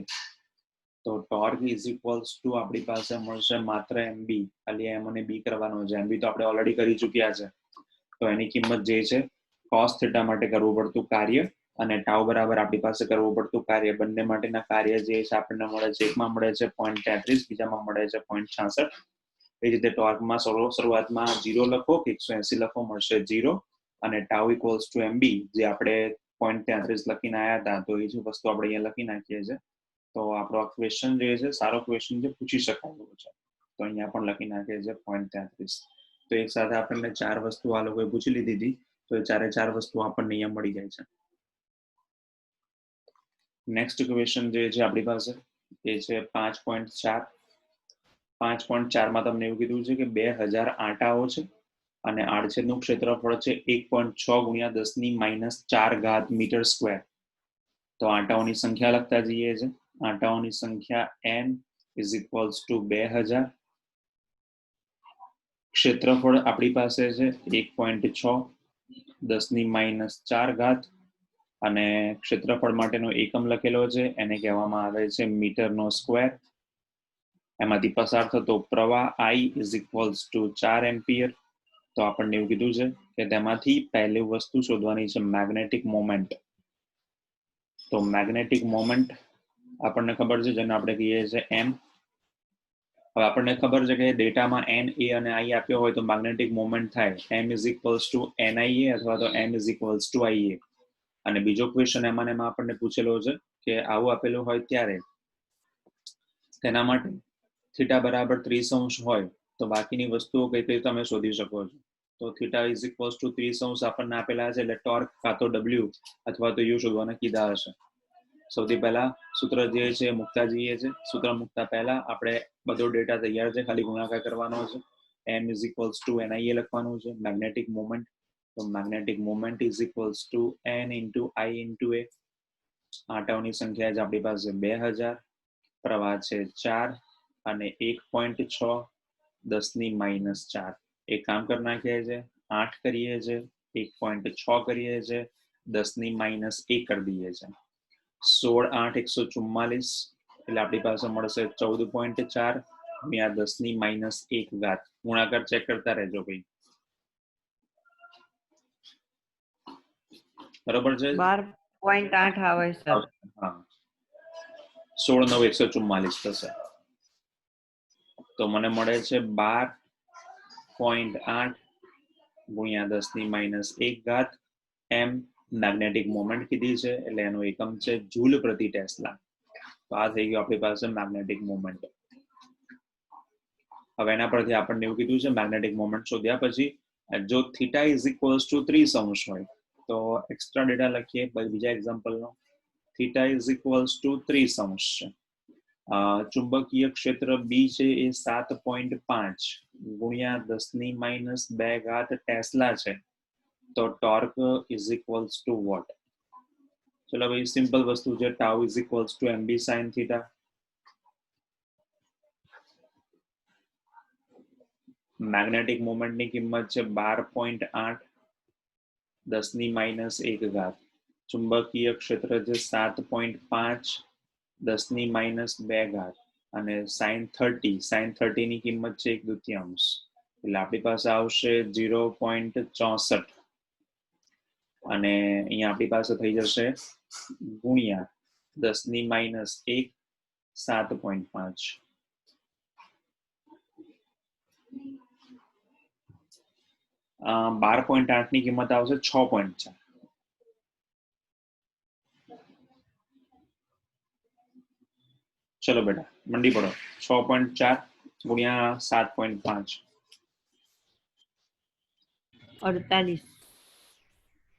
તો ટોર્ક is equals to આપણી પાસે મળશે માત્ર MB. ખાલી M અને B કરવાનો છે. MB તો આપણે ઓલરેડી કરી ચૂક્યા છે. તો એની કિંમત જે છે cos થીટા માટે કરવું પડતું કાર્ય અને ટાઉ બરાબર આપણી પાસે કરવું પડતું કાર્ય, બંને માટેના કાર્ય જે છે આપણને મળે છે, એકમાં મળે છે 0.33, બીજામાં મળે છે 0.66. એ રીતે ટોર્કમાં શરૂઆતમાં 0 લખો કે 180 લખો, મળશે 0 અને ટાઉ ઇક્વલ્સ ટુ MB જે આપણે 0.33 લખીને આવ્યા હતા, તો એ જ વસ્તુ આપણે અહીંયા લખી નાખીએ છીએ. તો આપણો આ ક્વેશ્ચન જે છે સારો ક્વેશ્ચન છે, પૂછી શકાય એવો છે. તો અહીંયા પણ લખી નાખીએ છીએ 0.33. તો એક સાથે આપણને 4 વસ્તુ આ લોકોએ પૂછી લીધી હતી, તો એ 4 વસ્તુ આપણને અહીંયા મળી જાય છે. નેક્સ્ટ ક્વેશ્ચન જે છે આપણી પાસે એ છે 5.4. 5.4 માં તમને એવું કીધું છે કે 2000 આંટાઓ છે અને આડછેદનું ક્ષેત્રફળ છે 1.6 ગુણ્યા 10⁻⁴ મીટર સ્ક્વેર. તો આંટાઓની સંખ્યા લખતા જઈએ છે. આંટાઓની સંખ્યા n is equals to 2000. ક્ષેત્રફળ આપણી પાસે છે 1.6 10⁻⁴ અને ક્ષેત્રફળ માટેનો એકમ લખેલો છે, એને કહેવામાં આવે છે મીટરનો સ્ક્વેર. એમાંથી પસાર થતો પ્રવાહ I is equals to 4 ampere. તો આપણને એવું કીધું છે કે તેમાંથી પહેલી વસ્તુ શોધવાની છે મેગ્નેટિક મોમેન્ટ. તો મેગ્નેટિક મોમેન્ટ આપણને ખબર છે, જેને આપણે કહીએ છીએ m. હવે આપણને ખબર છે કે ડેટામાં n, a અને i આપ્યો હોય તો મેગ્નેટિક મોમેન્ટ થાય m is equals to NIA અથવા તો m is equals to IA. અને બીજો ક્વેશ્ચન એમાં આપણને પૂછેલો છે કે આવું આપેલું હોય ત્યારે તેના માટે થીટા બરાબર 30° હોય તો બાકીની વસ્તુઓ કઈ કઈ તમે શોધી શકો છો. તો થીટા ઇઝ ઇક્વલ્સ ટુ 30° આપણને આપેલા છે, એટલે ટોર્ક કાં તો W અથવા તો U શોધવાના કીધા હશે. સૌથી પહેલા સૂત્ર જે છે મૂકતા જઈએ છે. સૂત્ર મૂકતા પહેલા આપણે બધો ડેટા તૈયાર છે, ખાલી ગુણાકાર કરવાનો છે. m is equals to N I લખવાનું છે મેગ્નેટિક મોમેન્ટ. તો magnetic moment is equals to n into I into A. આંટાઓની સંખ્યા છે આપણી પાસે 2000, પ્રવાહ છે 4 અને 1.6 10⁻⁴. એક કામ કરી નાખીએ છે 8 કરીએ છે 1.6 કરીએ છે 10⁻1 કરી દઈએ છે 16 8 144 એટલે આપણી પાસે મળશે 14.4 ગુણ્યા 10⁻1 ગુણાકાર ચેક કરતા રહેજો ભાઈ. બરોબર છે 12.8 આવે સર. હા 16 9 144 થશે. તો મને મળે છે 12.8 ગુણ્યા 10⁻1 એમ મેગ્નેટિક મોમેન્ટ કીધી છે એટલે એનો એકમ છે જૂલ પ્રતિ ટેસ્લા. તો આ થઈ ગયું આપણી પાસે મેગ્નેટિક મોમેન્ટ. હવે એના પરથી આપણને એવું કીધું છે મેગ્નેટિક મોમેન્ટ શોધ્યા પછી જો થીટા ઇઝ ઇક્વલ્સ ટુ 30 અંશ હોય તો એક્સ્ટ્રા ડેટા લખીએ બીજા એક્ઝામ્પલનો. થીટા ઇઝ ઇક્વલ્સ ટુ 30 અંશ છે. ચુંબકીય ક્ષેત્ર બી છે એ 7.5 ગુણ્યા 10⁻2 ટેસ્લા છે. તો torque is equals to what? ચલો ભાઈ સિમ્પલ વસ્તુ છે tau is equals to MB sine theta. Magnetic મોમેન્ટની કિંમત છે 12.8 10⁻1. ચુંબકીય ક્ષેત્ર છે 7.5 10⁻2 અને સાઇન 30 ની કિંમત છે 1/2. એટલે આપણી પાસે આવશે 0.64 અને અહીંયા આપણી પાસે થઈ જશે ગુણ્યા 10⁻1 7.5. 12.8 ની કિંમત આવશે 6.4. ચલો બેટા મંડી પડો 6.4 ગુણ્યા 7.5 48.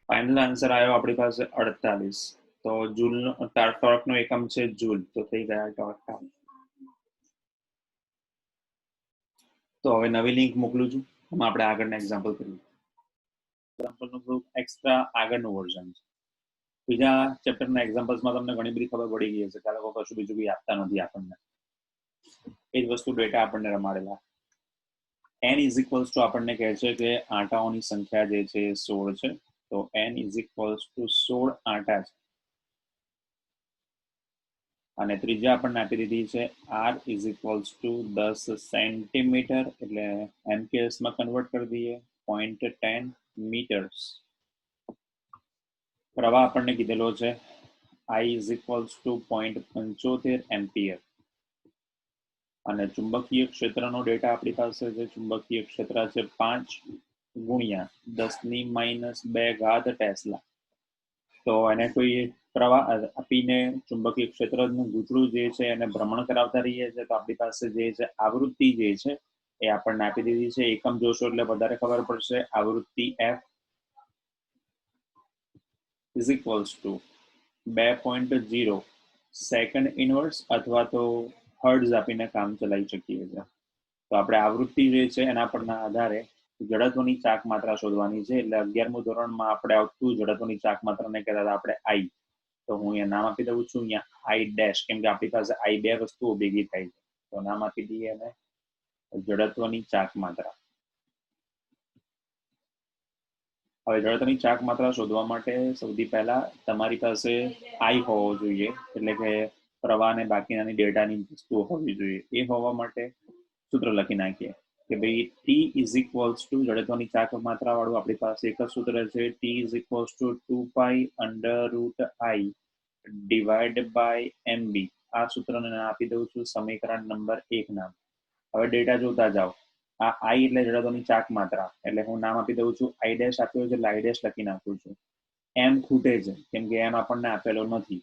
ફાઇનલ આન્સર આવ્યો આપણી પાસે 48. તો જૂલ ટોર્ક નો એકમ છે જૂલ. તો થઈ ગયા ટોર્ક. તો હવે નવી લિંક મોકલું છું એમાં આપણે આગળના એક્ઝામ્પલ કરીએ. એક્ઝામ્પલનું થોડું એક્સ્ટ્રા આગળનું વર્ઝન છે. બીજા ચેપ્ટરના એક્ઝામ્પલ્સમાં તમને ઘણી બધી ખબર પડી ગઈ હશે કે આ લોકો કશું બીજું બી આપતા નથી આપણને. એ જ વસ્તુ ડેટા આપણને રમાડેલા. n ઇઝ ઇક્વલ્સ ટુ આપણને કહે છે કે આંટાઓની સંખ્યા જે છે 16 છે. તો n ઇઝ ઇક્વલ્સ ટુ 16 આંટા છે. અને ત્રિજ્યા આપણને આપી દીધી છે r is equals two 10 centimetre એટલે એમકેએસ માં કન્વર્ટ કરી દઈએ 0.10 મીટર્સ. પ્રવાહ આપણને કીધેલો છે I is equals two 0.75 ampere. અને ચુંબકીય ક્ષેત્રનો ડેટા આપણી પાસે છે. ચુંબકીય ક્ષેત્ર છે 5 ગુણ્યા 10⁻2 ટેસ્લા. તો એને કોઈ પ્રવાહ આપીને ચુંબકીય ક્ષેત્રનું ગૂંચળું જે છે એને ભ્રમણ કરાવતા રહીએ છીએ. તો આપણી પાસે જે છે આવૃત્તિ જે છે એ આપણને આપી દીધી છે. એકમ જોશો એટલે વધારે ખબર પડશે. આવૃત્તિ f is equals two 2.0 second inverse અથવા તો હર્ટ્ઝ આપીને કામ ચલાવી શકીએ છીએ. તો આપણે આવૃત્તિ જે છે એના પરના આધારે જડત્વની ચાક માત્રા શોધવાની છે. એટલે 11મું ધોરણમાં આપણે આવતું જડત્વની ચાક માત્રાને કહેતા હતા આપણે I. તો હું અહીંયા નામ આપી દઉં છું અહીંયા I ડેશ, કેમ કે આપણી પાસે I બે વસ્તુઓ ભેગી થાય છે. તો નામ આપી દઈએ એને જડત્વની ચાક માત્રા. હવે જડત્વની ચાક માત્રા શોધવા માટે સૌથી પહેલા તમારી પાસે I હોવો જોઈએ, એટલે કે પ્રવાહ અને બાકીનાની ડેટાની વસ્તુઓ હોવી જોઈએ. એ હોવા માટે સૂત્ર લખી નાખીએ કે ભાઈ T ઇઝ ઇક્વલ્સ ટુ જડત્વની ચાક માત્રા વાળું આપણી પાસે એક જ સૂત્ર છે. T is equals to 2π√I divide by MB. આ સૂત્રને આપી દઉં છું સમીકરણ નંબર 1 નામ. હવે ડેટા જોતા જાઓ. આ I એટલે જડત્વની ચાક માત્રા, એટલે હું નામ આપી દઉં છું I ડેશ આપ્યો છે એટલે I ડેશ લખી નાખું છું. M ખૂટે છે કેમ કે M આપણને આપેલો નથી.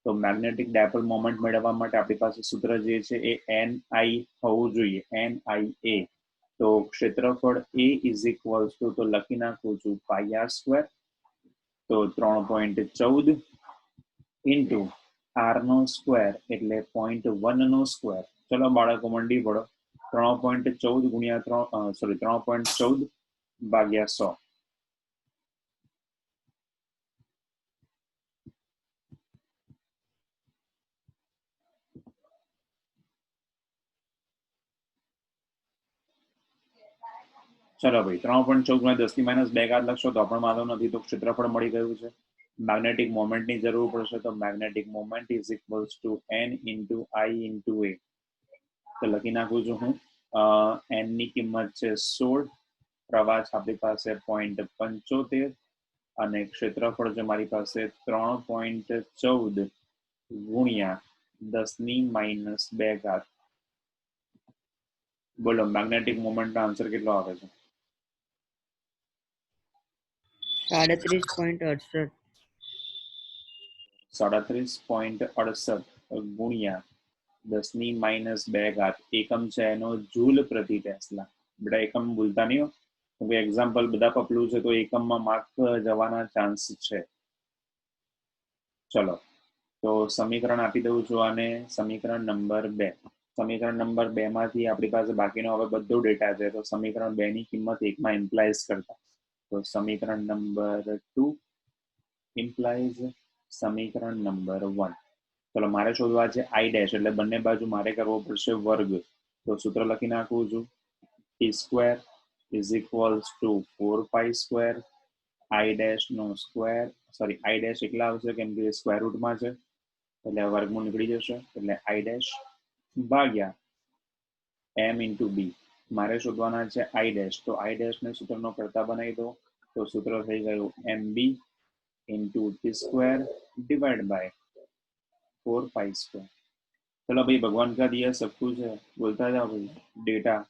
તો મેગ્નેટિક ડાયપોલ મોમેન્ટ મેળવવા માટે આપણી પાસે સૂત્ર જે છે એ NI હોવું જોઈએ, NIA. તો ક્ષેત્રફળ A ઇઝ ઇક્વલ્સ ટુ, તો લખી નાખું છું πr², તો 3.14 ઇન્ટુ r નો સ્ક્વેર એટલે 0.1 નો સ્ક્વેર. ચલો બાળકો મંડી પડો. 3.14 ગુણ્યા 3.14 ભાગ્યા 100. ચલો ભાઈ 3.14 ગુણ્યા 10⁻2 લખશો તો પણ વાંધો નથી, તો ક્ષેત્રફળ મળી ગયું છે. મેગ્નેટિક મોમેન્ટની જરૂર પડશે, તો magnetic moment is equals to n into I into a. તો લખી નાખું છું હું. n ની કિંમત છે 16, પ્રવાહ આપણી પાસે 0.75 અને ક્ષેત્રફળ છે મારી પાસે 3.14 ગુણ્યા 10⁻². બોલો મેગ્નેટિક મોમેન્ટ નો આન્સર કેટલો આવે છે? 37.68. 37.68 ગુણ્યા 10⁻². એકમ છે એનો જૂલ પ્રતિ ટેસ્લા. બેટા એકમ ભૂલતા નહીં હો, કેમ કે એક્ઝામ્પલ બધા પપલું છે તો એકમમાં માર્ક જવાના ચાન્સ છે. ચલો તો સમીકરણ આપી દઉં છું અને સમીકરણ નંબર 2. સમીકરણ નંબર 2 માંથી આપણી પાસે બાકીનો હવે બધો ડેટા છે, તો સમીકરણ 2 ની કિંમત 1 માં ઇમ્પ્લાઇઝ કરતા, તો સમીકરણ નંબર 2 ઇમ્પ્લાઇઝ સમીકરણ નંબર 1. ચલો મારે શોધવા છે I ડેશ, એટલે બંને બાજુ મારે કરવો પડશે વર્ગ. તો સૂત્ર લખી નાખું છું, t² is equals to 4π². I dash નો સ્ક્વેર, સોરી I ડેશ એકલા આવશે કેમ કે સ્ક્વેર રૂટમાં છે, એટલે વર્ગમૂળ નીકળી જશે, એટલે I ડેશ ભાગ્યા m ઇન્ટુ b. મારે શોધવાના છે I ડેશ, તો I ડેશ ને સૂત્રનો કરતા બનાવી દો, તો સૂત્ર થઈ ગયું mb into t² divide by 4π². ચલો ભાઈ ભગવાન કા દિયા સબ કુછ है, બોલતા જાઓ ભાઈ. ડેટા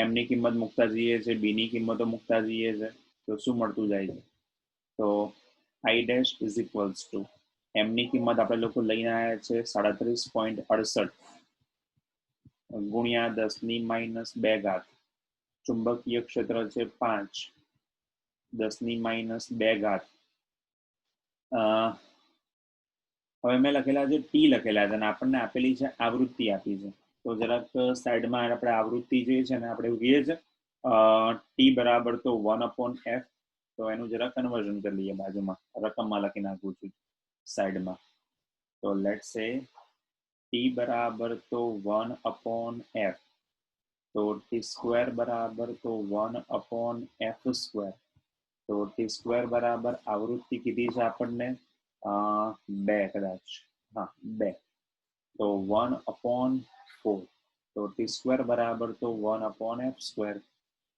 m ની કિંમત મૂકતા જઈએ છે, b ની કિંમતો મૂકતા જઈએ છે, તો શું મળતું જાય છે? તો I dash is equals to m ની કિંમત આપણે લોકો લઈને આવ્યા છે 37.68 ગુણ્યા 10⁻². ચુંબકીય ક્ષેત્ર છે 5, 10⁻². હવે મેં લખેલા છે ટી લખેલા છે અને આપણને આપેલી છે આવૃત્તિ આપી છે, તો જરાક સાઈડમાં આપણે આવૃત્તિ જે છે ને આપણે કહીએ છે ટી બરાબર તો 1/f, તો એનું જરા કન્વર્ઝન કરી લઈએ, બાજુમાં રકમમાં લખી નાખું છું સાઈડમાં. તો લેટ્સ સે ટી બરાબર તો 1/f, તો t² બરાબર તો 1/f². તો t² બરાબર આવૃત્તિ કીધી છે આપણને 2, કદાચ હા 2, તો 1/4. તો t² બરાબર તો 1/f².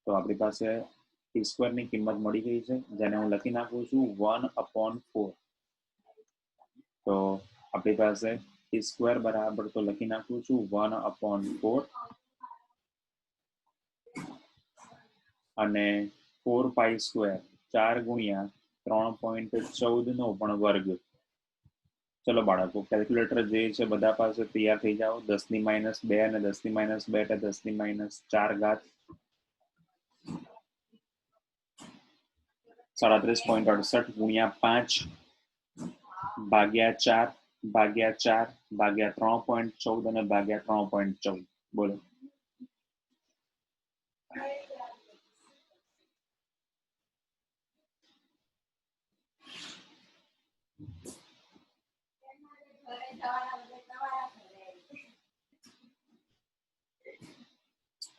તો આપણી પાસે t² ની કિંમત મળી ગઈ છે, જેને હું લખી નાખું છું 1/4. તો આપણી પાસે t² બરાબર તો લખી નાખું છું 1/4 અને 4π², 4 ગુણ્યા 3.14 નો પણ વર્ગ. ચલો બાળકો કેલ્ક્યુલેટર જે છે બધા પાસે તૈયાર થઈ જાઓ. 10⁻² અને 10⁻² એટલે 10⁻4. 37.68 ગુણ્યા 5 ભાગ્યા 4 ભાગ્યા 4 ભાગ્યા 3.14 અને ભાગ્યા 3.14. બોલો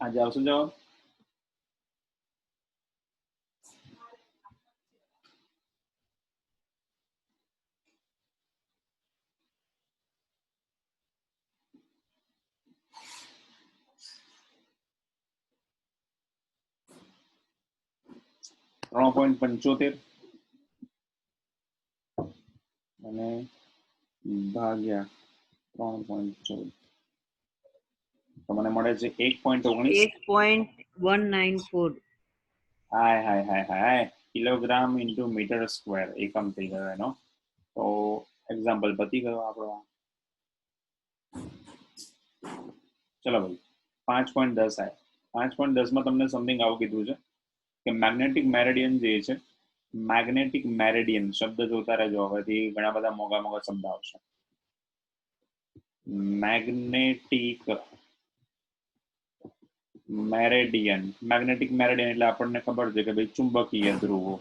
આજે આવશે જવાબ? .75 અને ભાગ્યા 3.14, તો મને મળે છે 1.19. 8.194. હાય હાય હાય હાય, કિલોગ્રામ ઇન્ટુ મીટર સ્ક્વેર એકમ થઈ ગયો એનો. તો એક્ઝામ્પલ પતી ગયો આપણો. ચલો ભાઈ 5.10 આવે. 5.10 માં તમને સમથિંગ આવું કીધું છે કે મેગ્નેટિક મેરેડિયન જે છે, મેગ્નેટિક મેરેડિયન શબ્દ જોતા રહેજો, હવેથી ઘણા બધા મોગા મોગા શબ્દ આવશે. મેગ્નેટિક મેરેડિયન, મેગ્નેટિક મેરેડિયન એટલે આપણને ખબર છે કે ભાઈ ચુંબકીય ધ્રુવો.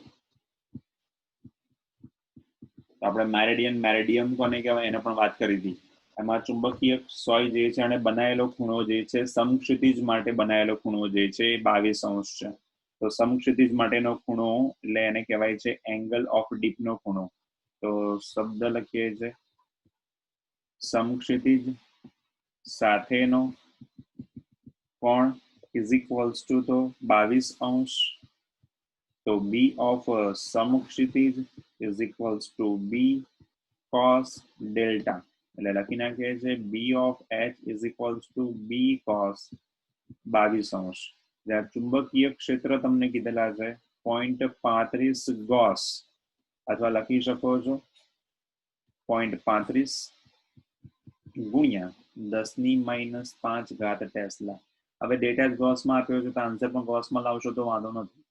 આપણે મેરેડિયન મેરેડિયમ કોને કહેવાય એને પણ વાત કરી હતી. એમાં ચુંબકીય સોય જે છે અને બનાયેલો ખૂણો જે છે સમક્ષિતિજ માટે બનાયેલો ખૂણો જે છે એ 22 છે. તો સમક્ષિતિજ માટેનો ખૂણો એટલે એને કહેવાય છે એંગલ ઓફ ડીપ નો ખૂણો. તો શબ્દ લખીએ છે સમક્ષિતિજ સાથેનો કોણ ઇઝ ઇક્વલ્સ ટુ તો 22. તો બી ઓફ સમક્ષિતિજ is equals to B cos delta. એટલે લખી નાખીએ છે B of H is equals to B cos 22. જ્યાં ચુંબકીય ક્ષેત્ર તમને કીધેલા છે 0.35 ગોસ, અથવા લખી શકો છો 0.35 ગુણ્યા 10⁻5 ટેસ્લા. હવે ડેટા જ ગોસમાં આપ્યો છે તો આન્સર પણ ગોસમાં લાવશો તો વાંધો નથી.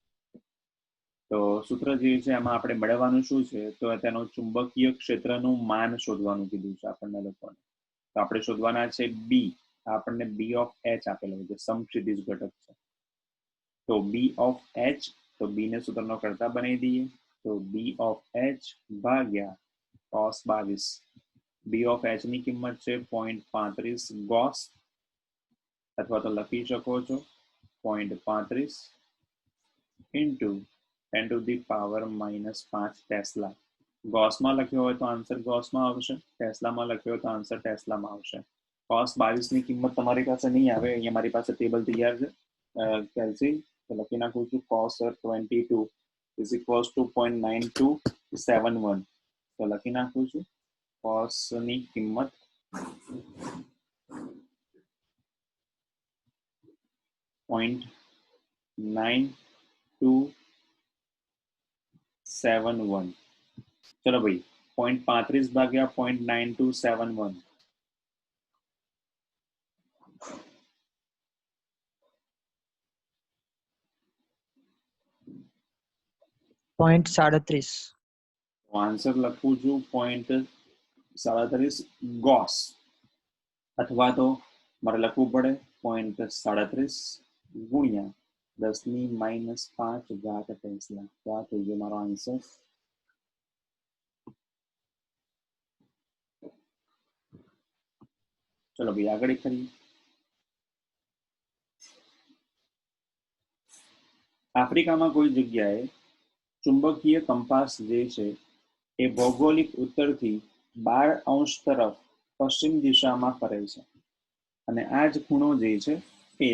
તો સૂત્ર જે છે એમાં આપણે મેળવવાનું શું છે તો તેનું ચુંબકીય ક્ષેત્રનું માન શોધવાનું કીધું છે આપણને લોકોને. તો આપણે શોધવાના છે બી. આપણને બી ઓફ એચ આપેલો છે, સમક્ષિતિજ ઘટક છે. તો બી ઓફ એચ, તો બી ને સૂત્રનો કરતા બનાવી દઈએ. તો બી ઓફ એચ ભાગ્યા cos 22. બી ઓફ એચ ની કિંમત છે 0.35 ગોસ, અથવા તો લખી શકો છો 0.35 ઇન્ટુ 10⁻⁻5 ટેસ્લા. ગોસમાં લખ્યો હોય તો આન્સર ગોસમાં આવશે, ટેસ્લામાં લખ્યો હોય તો આન્સર ટેસ્લામાં આવશે. cos 22 ની કિંમત તમારી પાસે નહીં આવે, અહીંયા મારી પાસે ટેબલ તૈયાર છે કેલ્સી. તો લખી નાખું છું cos 22 is equals to 0.9271. તો લખી નાખું છું cos ની કિંમત 0.9271. ચલો ભાઈ 0.35 ભાગ્યા 0.9271. 0.37. આન્સર લખું છું 0.37 ગોસ, અથવા તો મારે લખવું પડે 0.37 ગુણ્યા 10⁻5 ટેસ્લા. તો આ થઈ ગયો મારો આન્સર. ચલો ભાઈ આગળ કરીએ. આફ્રિકામાં કોઈ જગ્યાએ ચુંબકીય કંપાસ જે છે એ ભૌગોલિક ઉત્તરથી 12 તરફ પશ્ચિમ દિશામાં ફરે છે, અને આ જ ખૂણો જે છે એ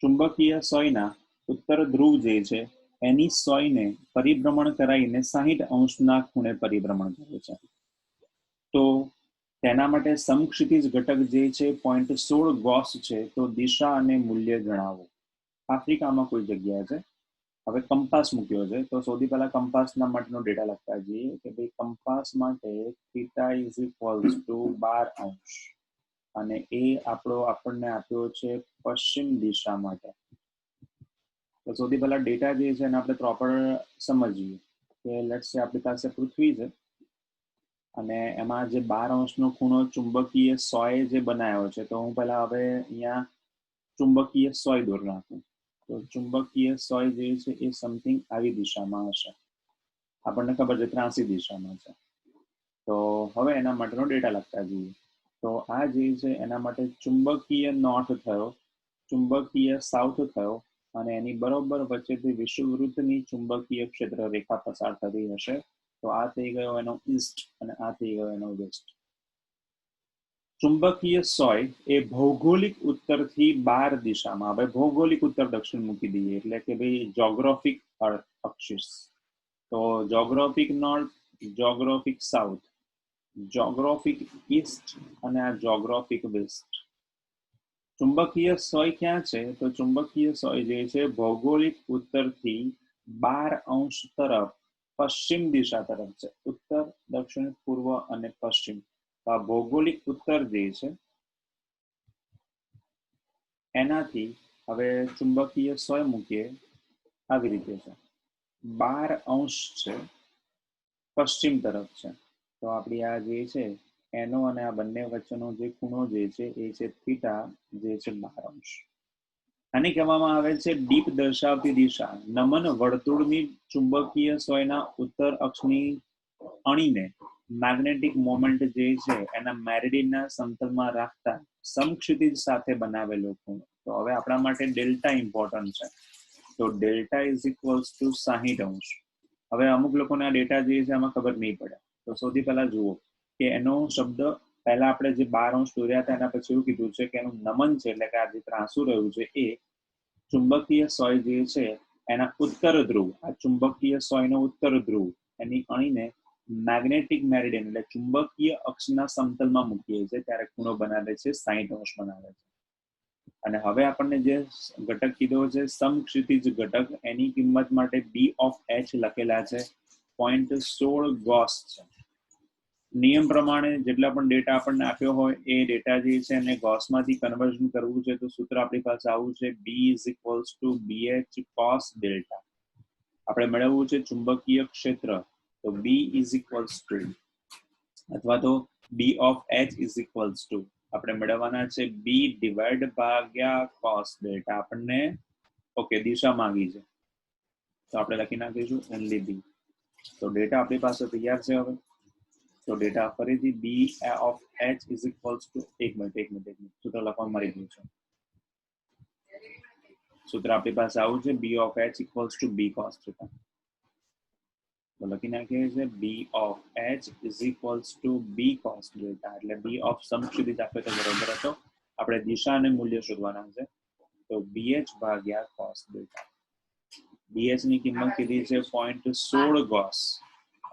ચુંબકીય સોયના ઉત્તર ધ્રુવ જે છે એની સોયને પરિભ્રમણ કરાવીને 60 ખૂણે પરિભ્રમણ કરે છે. તો તેના માટે સમક્ષિતિજ ઘટક જે છે 0.16 ગોસ છે. તો દિશા અને મૂલ્ય જણાવો. આફ્રિકામાં કોઈ જગ્યા છે, હવે કંપાસ મૂક્યો છે, તો સૌથી પહેલા કંપાસના માટેનો ડેટા લખતા જઈએ કે ભાઈ કંપાસ માટે થીટા ઇઝ ઇક્વલ્સ ટુ 12, અને એ આપણને આપ્યો છે પશ્ચિમ દિશા માટે. તો સૌથી પહેલા ડેટા જે છે એને આપણે પ્રોપર સમજીએ કે લેટ્સ સે આપણી પાસે પૃથ્વી છે, અને એમાં જે 12 નો ખૂણો ચુંબકીય સોય જે બનાવ્યો છે, તો હું પહેલા હવે અહીંયા ચુંબકીય સોય દોર નાખું. તો ચુંબકીય સોય જે છે એ સમથિંગ આવી દિશામાં હશે, આપણને ખબર છે 83 દિશામાં છે. તો હવે એના માટેનો ડેટા લખતા જઈએ. તો આ જે છે એના માટે ચુંબકીય નોર્થ થયો, ચુંબકીય સાઉથ થયો, અને એની બરોબર વચ્ચેથી વિષુવવૃત્તની ચુંબકીય ક્ષેત્ર રેખા પસાર થતી હશે. તો આ થઈ ગયો એનો ઈસ્ટ, અને આ થઈ ગયો એનો વેસ્ટ. ચુંબકીય સોય એ ભૌગોલિક ઉત્તરથી 12 દિશામાં, હવે ભૌગોલિક ઉત્તર દક્ષિણ મૂકી દઈએ એટલે કે ભાઈ જોગ્રાફિક અક્ષિસ. તો જોગ્રાફિક નોર્થ, જોગ્રાફિક સાઉથ, જોગ્રાફિક ઈસ્ટ, અને આ જોગ્રાફિક વેસ્ટ. ચુંબકીય સોય ક્યાં છે? તો ચુંબકીય સોય જે છે ભૌગોલિક ઉત્તરથી 12 તરફ પશ્ચિમ દિશા તરફ છે. ઉત્તર, દક્ષિણ, પૂર્વ અને પશ્ચિમ. આ ભૌગોલિક ઉત્તર જે છે એનાથી હવે ચુંબકીય સોય મૂકીએ આવી રીતે છે, 12 છે, પશ્ચિમ તરફ છે. તો આપણી આ જે છે એનો અને આ બંને વચ્ચેનો જે ખૂણો જે છે એ છે થીટા, જે છે 12. આને કહેવામાં આવે છે ડીપ દર્શાવતી દિશા. નમન વર્તુળની ચુંબકીય સોયના ઉત્તર અક્ષની અણીને મેગ્નેટિક મોમેન્ટ જે છે એના મેરિડિયનના સમતલમાં રાખતા સમક્ષિતિજ સાથે બનાવેલો ખૂણો. તો હવે આપણા માટે ડેલ્ટા ઇમ્પોર્ટન્ટ છે. તો ડેલ્ટા ઇઝ ઇક્વલ્સ ટુ 60°. હવે અમુક લોકોને આ ડેટા જે છે એમાં ખબર નહીં પડે. તો સૌથી પહેલા જુઓ કે એનો શબ્દ પહેલા આપણે જે 12 દોર્યા હતા એના પછી એવું કીધું છે કે એનું નમન છે, એટલે કે આ જે ત્રાંસુ રહ્યું છે એ ચુંબકીય સોય જે છે એના ઉત્તર ધ્રુવ, આ ચુંબકીય સોયનો ઉત્તર ધ્રુવ એની અણીને મેગ્નેટિક મેરિડિયન એટલે ચુંબકીય અક્ષના સમતલમાં મૂકીએ છીએ ત્યારે ખૂણો બનાવે છે 60° બનાવે છે. અને હવે આપણને જે ઘટક કીધો છે સમક્ષિતિજ ઘટક, એની કિંમત માટે b ઓફ h લખેલા છે 0.16 ગોસ છે. નિયમ પ્રમાણે જેટલા પણ ડેટા આપણને આપ્યો હોય એ ડેટા જે છે એને ગોસમાંથી કન્વર્ઝન કરવું છે. તો સૂત્ર આપણી પાસે આવું છે b is equals two bh cos delta. આપણે મેળવવું છે ચુંબકીય ક્ષેત્ર, તો b ઇઝ ઇક્વલ્સ ટુ અથવા તો b of h is equals two આપણે મેળવવાના છે b ડિવાઇડ ભાગ્યા cos ડેલ્ટા. આપણને ઓકે દિશા માંગી છે તો આપણે લખી નાખીશું ઓનલી b. તો ડેટા આપણી પાસે તૈયાર છે. હવે તો ડેટા ફરીથી b of h is equals two એક મિનિટ સૂત્ર લખવા મળી ગયું છે. સૂત્ર આપણી પાસે આવું છે b of h equals to b cos theta. તો લખી નાખીએ છીએ b of h is equals two b cos delta, એટલે b ઓફ સમક્ષિતિજ આપે તો બરોબર હતો. આપણે દિશા અને મૂલ્ય શોધવાના છે. તો bh ભાગ્યા cos ડેલ્ટા. bh ની કિંમત કીધી છે 0.16 ગોસ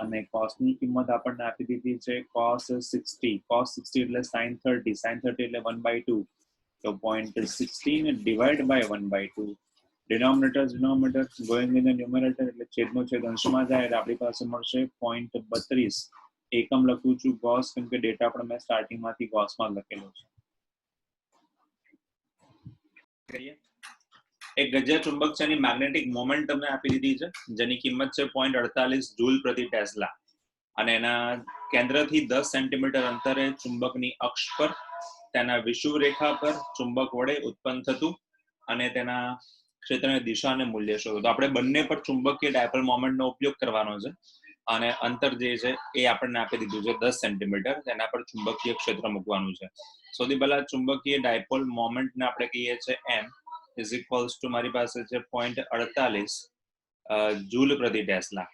અને cos ની કિંમત આપણને આપી દીધી છે cos 60. cos 60 એટલે sin 30, sin 30 એટલે 1/2. તો 0.16 divide by 1/2. Denominator going in the numerator એટલે છેદનો છેદ અંશમાં જાય એટલે આપણી પાસે મળશે 0.32. એકમ લખું છું ગોસ કેમ કે ડેટા પણ મેં સ્ટાર્ટિંગમાંથી ગોસમાં લખેલો છે. એક ગજ્યા ચુંબક છે એની મેગ્નેટિક મોમેન્ટ તમને આપી દીધી છે જેની કિંમત છે 0.48 જૂલ પ્રતિ ટેસ્લા અને એના કેન્દ્રથી 10 સેન્ટીમીટર અંતરે ચુંબકની અક્ષ પર તેના વિષુવ રેખા પર ચુંબક વડે ઉત્પન્ન થતું અને તેના ક્ષેત્રની દિશા અને મૂલ્ય શોધો. તો આપણે બંને પર ચુંબકીય ડાયપોલ મોમેન્ટનો ઉપયોગ કરવાનો છે અને અંતર જે છે એ આપણને આપી દીધું છે 10 સેન્ટીમીટર, તેના પર ચુંબકીય ક્ષેત્ર મૂકવાનું છે. સૌથી પહેલા ચુંબકીય ડાયપોલ મોમેન્ટને આપણે કહીએ છીએ m ઇઝ ઇક્વલ્સ ટુ મારી પાસે છે 0.48 જૂલ પ્રતિ ટેસ્લા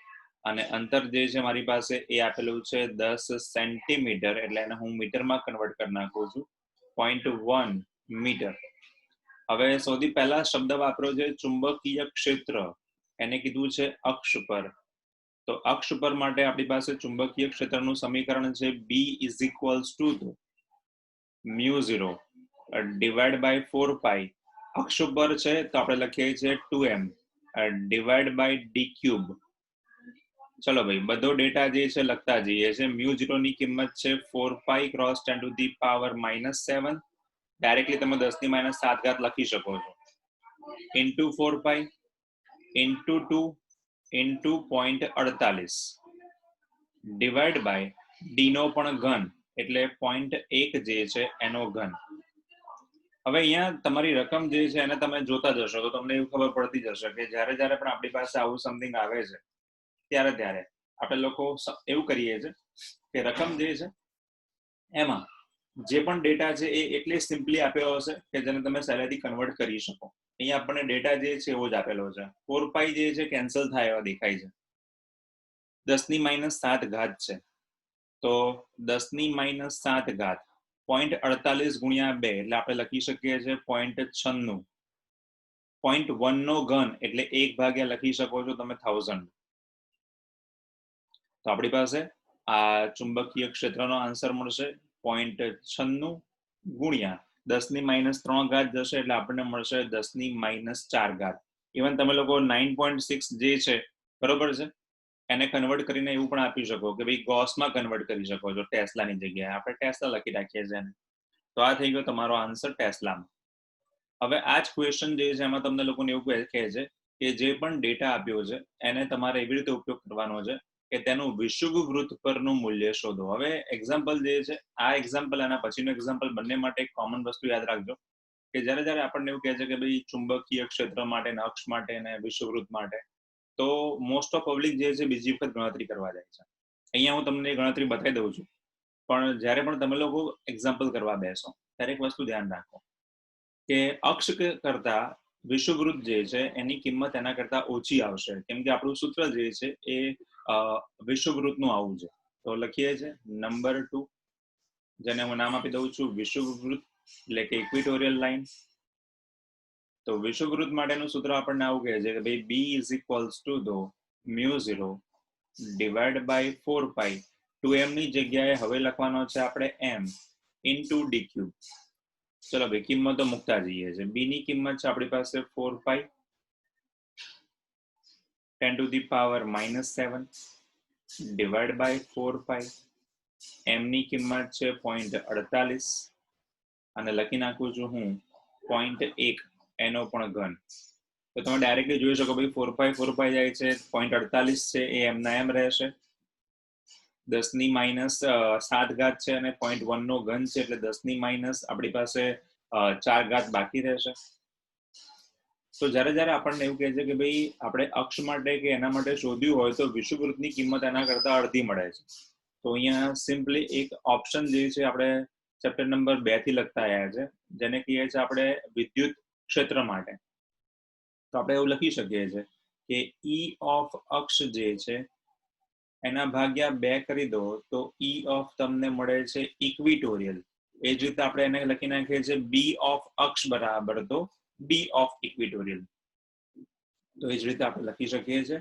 અને અંતર જે છે મારી પાસે એ આપેલું છે 10 સેન્ટીમીટર, એટલે એને હું મીટરમાં કન્વર્ટ કરી નાખું છું 0.1 મીટર. હવે સૌથી પહેલા શબ્દ વાપર્યો છે ચુંબકીય ક્ષેત્ર, એને કીધું છે અક્ષ પર. તો અક્ષ પર માટે આપણી પાસે ચુંબકીય ક્ષેત્રનું સમીકરણ છે b is equals to μ0 divide by 4 pi. અક્ષ ઉપર છે તો આપણે લખીએ છીએ 2m divide by d cube. ચલો ભાઈ બધો ડેટા જે છે લખતા જઈએ છે. μ0 ની કિંમત છે 4 pi cross 10 to the power -7. Directly તમે 10⁻⁷ લખી શકો છો into 4 pi into 2 into 0.48 divide by D નો પણ ઘન એટલે 0.1 જે છે એનો ઘન. હવે અહીંયા તમારી રકમ જે છે એને તમે જોતા જશો તો તમને એવું ખબર પડતી જશે કે જ્યારે જ્યારે પણ આપણી પાસે આવું સમથિંગ આવે છે ત્યારે આપણે લોકો એવું કરીએ છીએ કે રકમ જે છે એમાં જે પણ ડેટા છે એ એટલે સિમ્પલી આપ્યો હશે કે જેને તમે સહેલાઈથી કન્વર્ટ કરી શકો. અહીંયા આપણને ડેટા જે છે એવો જ આપેલો છે. 4 પાઈ જે છે કેન્સલ થાય એવા દેખાય છે. 10⁻⁷ ઘાત છે તો 10⁻⁷ ઘાત 0.48 ગુણ્યા 2 એટલે આપણે લખી શકીએ છીએ 0.96. 0.1 નો ઘન એટલે 1 ભાગ્યા લખી શકો છો તમે 1000. તો આપણી પાસે આ ચુંબકીય ક્ષેત્રનો આન્સર મળશે 0.96 ગુણ્યા 10⁻³ ઘાત જશે એટલે આપણને મળશે 10⁻⁴ ઘાત. ઇવન તમે લોકો 9.6 જે છે બરોબર છે એને કન્વર્ટ કરીને એવું પણ આપી શકો કે ભાઈ ગોસમાં કન્વર્ટ કરી શકો છો ટેસ્લાની જગ્યાએ. આપણે ટેસ્લા લખી રાખીએ છીએ. તો આ થઈ ગયો તમારો આન્સર ટેસ્લામાં. હવે આ જ ક્વેશ્ચન જે છે એમાં તમને લોકોને એવું કહે છે કે જે પણ ડેટા આપ્યો છે એને તમારે એવી રીતે ઉપયોગ કરવાનો છે કે તેનું વિષુવવૃત્ત પરનું મૂલ્ય શોધો. હવે એક્ઝામ્પલ જે છે આ એક્ઝામ્પલ અને પછીનું એક્ઝામ્પલ બંને માટે એક કોમન વસ્તુ યાદ રાખજો કે જ્યારે આપણને એવું કહે છે કે ભાઈ ચુંબકીય ક્ષેત્ર માટે ને અક્ષ માટે ને વિષુવવૃત્ત માટે, તો મોસ્ટ ઓફ પબ્લિક જે છે બીજી વખત ગણતરી કરવા જાય છે. અહીંયા હું તમને ગણતરી બતાવી દઉં છું, પણ જ્યારે પણ તમે લોકો એક્ઝામ્પલ કરવા બેસો ત્યારે એક વસ્તુ ધ્યાન રાખો કે અક્ષ કરતા વિષુવવૃત્ત જે છે એની કિંમત એના કરતા ઓછી આવશે, કેમ કે આપણું સૂત્ર જે છે એ વિષુવવૃત્તનું આવું છે. તો લખીએ છે નંબર 2, જેને હું નામ આપી દઉં છું વિષુવવૃત્ત એટલે કે ઇક્વિટોરિયલ લાઈન. તો વિષુવવૃત્ત માટેનું સૂત્ર આપણને આવું કહે છે કે ભાઈ b is equals to μ0 divide by 4 pi 2m ની જગ્યાએ હવે લખવાનો છે આપણે m ઇન્ટુ d ક્યુબ. ચલો ભાઈ કિંમતો મૂકતા જઈએ છે. b ની કિંમત છે આપણી પાસે 4 pi 10 to the power -7 divide by 4 pi. m ની કિંમત છે 0.48 અને લખી નાખું છું હું 0.1 એનો પણ ઘન. તો તમે ડાયરેક્ટલી જોઈ શકો ભાઈ 4 પાઈ જાય છે, 0.48 છે એ એમના એમ રહેશે, 10 ની -7 ઘાત છે અને 0.1 નો ઘન છે એટલે 10 ની માઇનસ આપણી પાસે 4 ઘાત બાકી રહેશે. તો જ્યારે આપણને એવું કહે છે કે ભાઈ આપણે અક્ષ માટે કે એના માટે શોધ્યું હોય તો વિષુવવૃત્તની કિંમત એના કરતા અડધી મળે છે. તો અહીંયા સિમ્પલી એક ઓપ્શન જે છે આપણે ચેપ્ટર નંબર 2 થી લખતા આવ્યા છે, જેને કહીએ છીએ આપણે વિદ્યુત ક્ષેત્ર માટે. તો આપણે એવું લખી શકીએ છીએ કે ઈ ઓફ અક્ષ જે છે એના ભાગ્યા 2 કરી દો તો ઈ ઓફ તમને મળે છે ઇક્વિટોરિયલ. એ જ રીતે આપણે એને લખી નાખીએ છીએ બી ઓફ અક્ષ બરાબર તો બી ઓફ ઇક્વિટોરિયલ. તો એ જ રીતે આપણે લખી શકીએ છીએ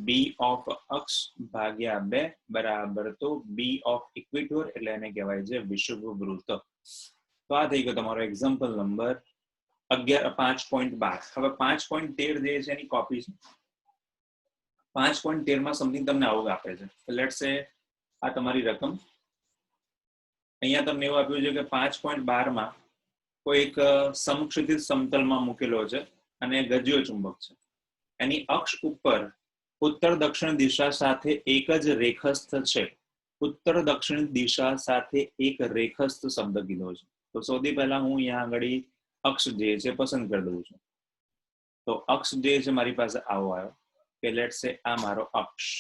બી ઓફ અક્ષ ભાગ્યા 2 બરાબર તો બી ઓફ ઇક્વિટોર, એટલે એને કહેવાય છે વિષુવવૃત્ત. તો આ થઈ ગયો તમારો એક્ઝામ્પલ નંબર 5.12. હવે 5.13 જે છે એની કોપી છે. 5.13 માં સમથિંગ તમને આવું આપે છે. લેટ્સ સે આ તમારી રકમ. અહીંયા તમને એવું આપ્યું છે કે 5.12 માં કોઈ એક સમક્ષિતિજ સમતલમાં મૂકેલો છે અને ગજ્યો ચુંબક છે. એની અક્ષ ઉપર ઉત્તર દક્ષિણ દિશા સાથે એક જ રેખસ્થ છે. ઉત્તર દક્ષિણ દિશા સાથે એક રેખસ્થ શબ્દ કીધો છે. તો સૌથી પહેલા હું અહીંયા આગળ અક્ષ જે છે પસંદ કરી દઉં છું. તો અક્ષ જે છે મારી પાસે આવો આવ્યો કે લેટ્સ સે આ મારો અક્ષ,